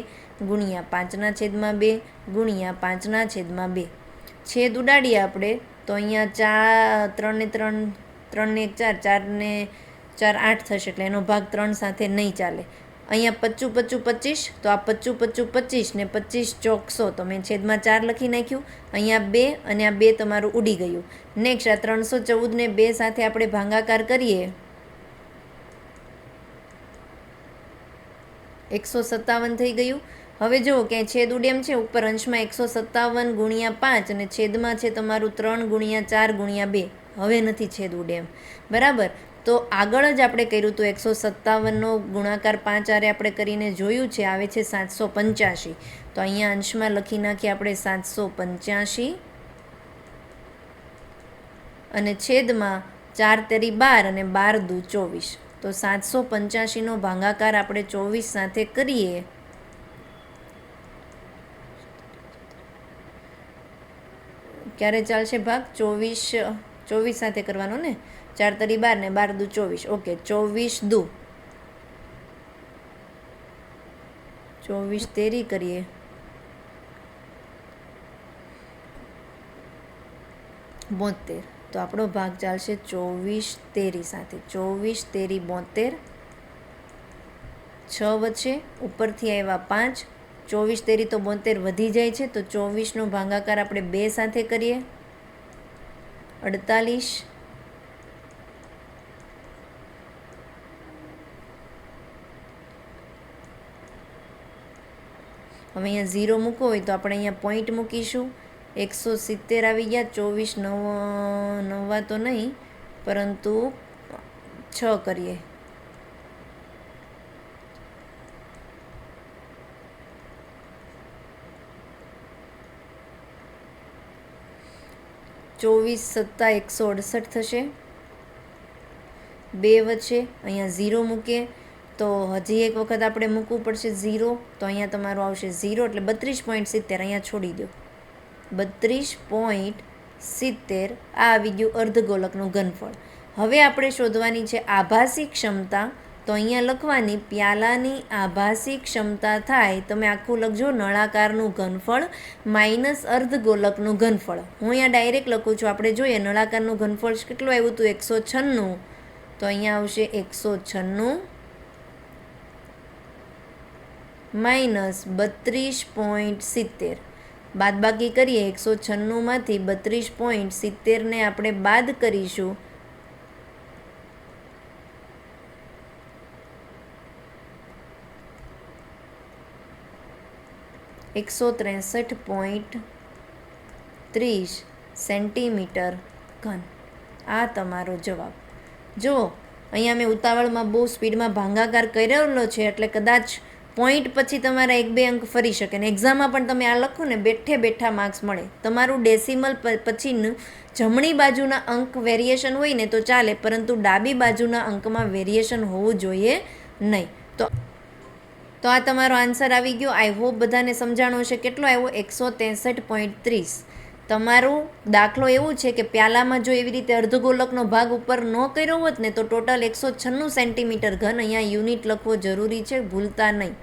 ગુણ્યા 5/2 ગુણ્યા 5/2. છેદ ઉડાડીએ આપણે તો અહીંયા 3 ને 3, 3 ને 1 4, 4 ને 4 8 થશે એટલે એનો ભાગ 3 સાથે નહીં ચાલે. અહીંયા 25 25 તો આ 25 25 ને 25 ચોક 100 તો મેં છેદમાં 4 લખી નાખ્યું. અહીંયા 2 અને આ 2 તમારું ઉડી ગયું. નેક્સ્ટ આ 314 ને 2 સાથે આપણે ભાગાકાર કરીએ 157 થઈ ગયું. હવે જુઓ ક્યાંય છેદ ઉડે એમ છે, ઉપર અંશમાં 157 ગુણ્યા 5 અને છેદમાં છે તમારું 3 ગુણ્યા 4 ગુણ્યા 2. હવે નથી છેદ ઉડે એમ, બરાબર. તો આગળ જ આપણે કર્યું હતું 157નો ગુણાકાર 5 આરે આપણે કરીને જોયું છે, આવે છે 785. તો અહીંયા અંશમાં લખી નાખીએ આપણે 785 અને છેદમાં 4 તેરી 12 અને 12 દુ 24. તો 785નો ભાગાકાર આપણે 24 સાથે કરીએ ક્યારે ચાલશે ભાગ? 24 સાથે કરવાનો ને, 4 તરી 12 ને 12 દુ 24. ઓકે, 24 દુ 24 તેરી કરીએ બોતેર. તો આપણો ભાગ ચાલશે 24 તેરી સાથે. 24 તેરી 72, 6 વચ્ચે ઉપરથી આવ્યા 5, 24 તેરી તો 72 વધી જાય છે. તો 24નો ભાગાકાર આપણે 2 સાથે કરીએ 48. હવે અહીંયા 0 મૂકવો હોય તો આપણે અહીંયા પોઈન્ટ મૂકીશું. 170 આવી ગયા. 24 9 તો નહીં, પરંતુ 6 કરીએ. ચોવીસ સત્તા 168 થશે. 2 વચ્ચે અહીંયા 0 મૂકીએ તો હજી એક વખત આપણે મૂકવું પડશે 0. તો અહીંયા તમારું આવશે 0 એટલે 32.70. અહીંયા છોડી દો 32.70. આ આવી ગયું અર્ધગોલકનું ઘનફળ. હવે આપણે શોધવાની છે આભાસી ક્ષમતા. તો અહીંયા લખવાની પ્યાલાની આભાસી ક્ષમતા થાય, તમે આખું લખજો, નળાકારનું ઘનફળ માઇનસ અર્ધગોલકનું ઘનફળ. હું અહીંયા ડાયરેક્ટ લખું છું. આપણે જોઈએ નળાકારનું ઘનફળ કેટલું આવ્યું હતું 196. તો અહીંયા આવશે 196 માઇનસ 32.70. બાદબાકી કરીએ 196માંથી 32.70ને આપણે બાદ કરીશું. ,163.30 સેન્ટીમીટર ઘન. આ તમારો જવાબ. જો અહીંયા મેં ઉતાવળમાં બહુ સ્પીડમાં ભાગાકાર કરેલો છે એટલે કદાચ પોઈન્ટ પછી તમારા 1-2 અંક ફરી શકે ને એક્ઝામમાં પણ તમે આ લખો ને બેઠા માર્ક્સ મળે. તમારું ડેસિમલ પછીનું જમણી બાજુના અંક વેરિએશન હોય ને તો ચાલે, પરંતુ ડાબી બાજુના અંકમાં વેરિએશન હોવું જોઈએ નહીં. તો આ તમારો આન્સર આવી ગયો. આઈ હોપ બધાને સમજાણું હશે. કેટલો આવ્યો? 163.30. તમારું દાખલો એવું છે કે પ્યાલામાં જો એવી રીતે અર્ધગોલકનો ભાગ ઉપર ન કર્યો હોત ને તો ટોટલ 196 સેન્ટીમીટર ઘન અહીંયા યુનિટ લખવો જરૂરી છે, ભૂલતા નહીં.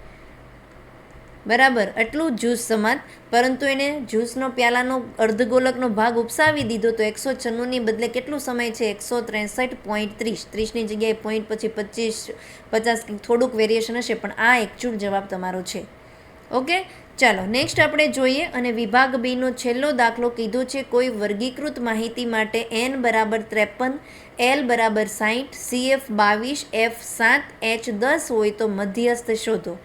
બરાબર, એટલું જ્યુસ સમાન, પરંતુ એને જ્યુસનો પ્યાલાનો અર્ધગોલકનો ભાગ ઉપસાવી દીધો તો 196ની બદલે કેટલું સમય છે? 163.30. 30ની જગ્યાએ પોઈન્ટ પછી 50 થોડુંક વેરિએશન હશે, પણ આ એકચ્યુઅલ જવાબ તમારો છે. ઓકે, ચાલો નેક્સ્ટ આપણે જોઈએ. અને વિભાગ બીનો છેલ્લો દાખલો કીધો છે. કોઈ વર્ગીકૃત માહિતી માટે n બરાબર 53, l બરાબર 60, cf 22, f 7, h 10 હોય તો મધ્યસ્થ શોધો.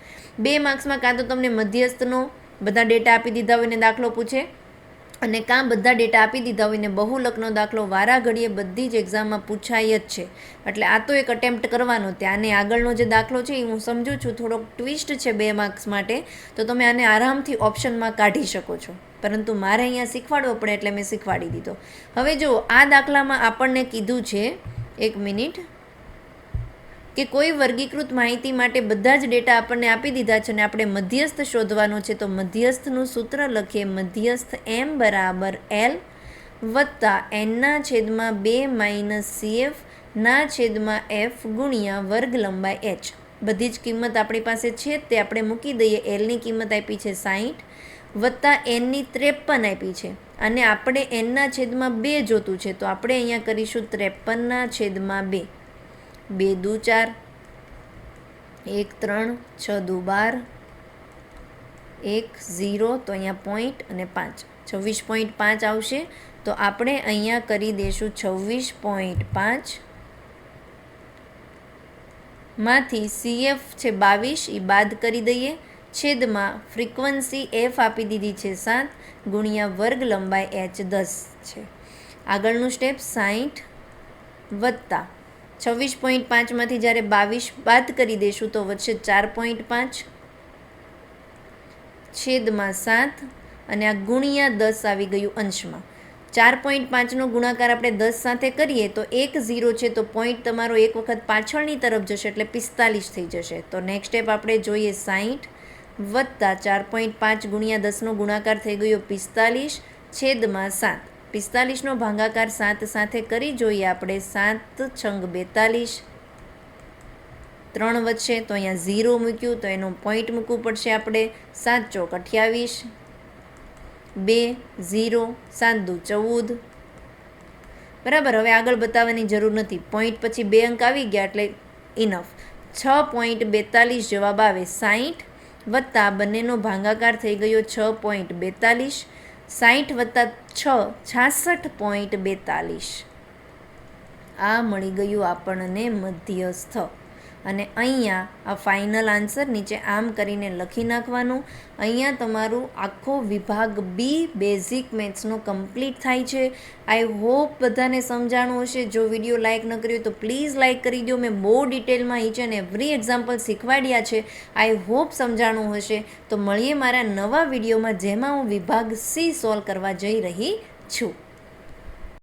2 માર્ક્સમાં કાં તો તમને મધ્યસ્થનો બધા ડેટા આપી દીધા હોય ને દાખલો પૂછે, અને કાં બધા ડેટા આપી દીધા હોય ને બહુલકનો દાખલો વારા ઘડીએ બધી જ એક્ઝામમાં પૂછાય જ છે. એટલે આ તો એક અટેમ્પ્ટ કરવાનો. ત્યાંને આગળનો જે દાખલો છે એ હું સમજું છું થોડોક ટ્વિસ્ટ છે 2 માર્ક્સ માટે, તો તમે આને આરામથી ઓપ્શનમાં કાઢી શકો છો, પરંતુ મારે અહીંયા શીખવાડવો પડે એટલે મેં શીખવાડી દીધો. હવે જો આ દાખલામાં આપણને કીધું છે, 1 મિનિટ, કે કોઈ વર્ગીકૃત માહિતી માટે બધા જ ડેટા આપણને આપી દીધા છે અને આપણે મધ્યસ્થ શોધવાનો છે. તો મધ્યસ્થનું સૂત્ર લખીએ. મધ્યસ્થ m બરાબર l વત્તા n/2 માઇનસ cf ના છેદમાં f ગુણ્યા વર્ગ લંબાઈ h. બધી જ કિંમત આપણી પાસે છે તે આપણે મૂકી દઈએ. એલની કિંમત આપી છે 60 વત્તા એનની 53 આપી છે, અને આપણે n/2 જોતું છે, તો આપણે અહીંયા કરીશું 53/2. 2 દુ 4, 1 3, 6 દુ 12, 1 0, તો અહીંયા પોઈન્ટ અને 5, 26.5 આવશે. તો આપણે અહીંયા કરી દઈશું 26.5 માંથી CF છે 22 એ બાદ કરી દઈએ, છેદમાં ફ્રીક્વન્સી F આપી દીધી છે 7 ગુણ્યા વર્ગ લંબાઈ h 10 છે. આગળનું સ્ટેપ 60 વત્તા 26.5માંથી જ્યારે 22 બાદ કરી દઈશું તો વધશે 4.5 છેદમાં 7, અને આ ગુણ્યા 10 આવી ગયું અંશમાં. 4.5નો ગુણાકાર આપણે 10 સાથે કરીએ તો 1 0 છે, તો પોઈન્ટ તમારો એક વખત પાછળની તરફ જશે એટલે 45 થઈ જશે. તો નેક્સ્ટ સ્ટેપ આપણે જોઈએ 60 વત્તા 4.5 ગુણ્યા 10નો ગુણાકાર થઈ ગયો 45 છેદમાં 7. 45નો ભાગાકાર 7 સાથે કરી જોઈએ આપણે. 7 છંગ 42, 3 વધશે તો અહીંયા 0 મૂક્યું તો એનો પોઈન્ટ મૂકવું પડશે આપણે. 7 ચોક 28, 2 0, 7 દુ 14. બરાબર, હવે આગળ બતાવવાની જરૂર નથી, પોઈન્ટ પછી 2 અંક આવી ગયા એટલે ઇનફ. 6.42 જવાબ આવે. 60 વત્તા બંનેનો ભાગાકાર થઈ ગયો 6.42, 60 વત્તા 6 66.42. આ મળી ગયું આપણને મધ્યસ્થ. અને અહીંયા આ ફાઇનલ આન્સર નીચે આમ કરીને લખી નાખવાનું. અહીંયા તમારું આખો વિભાગ બી બેઝિક મેથ્સનો કમ્પ્લીટ થાય છે. આઈ હોપ બધાને સમજાણું હશે. જો વિડીયો લાઇક ન કર્યો તો પ્લીઝ લાઇક કરી દો. મેં બહુ ડિટેલમાં ઈચ એન્ડ એવરી એક્ઝામ્પલ શીખવાડ્યા છે. આઈ હોપ સમજાણું હશે. તો મળીએ મારા નવા વિડીયોમાં, જેમાં હું વિભાગ સી સોલ્વ કરવા જઈ રહી છું.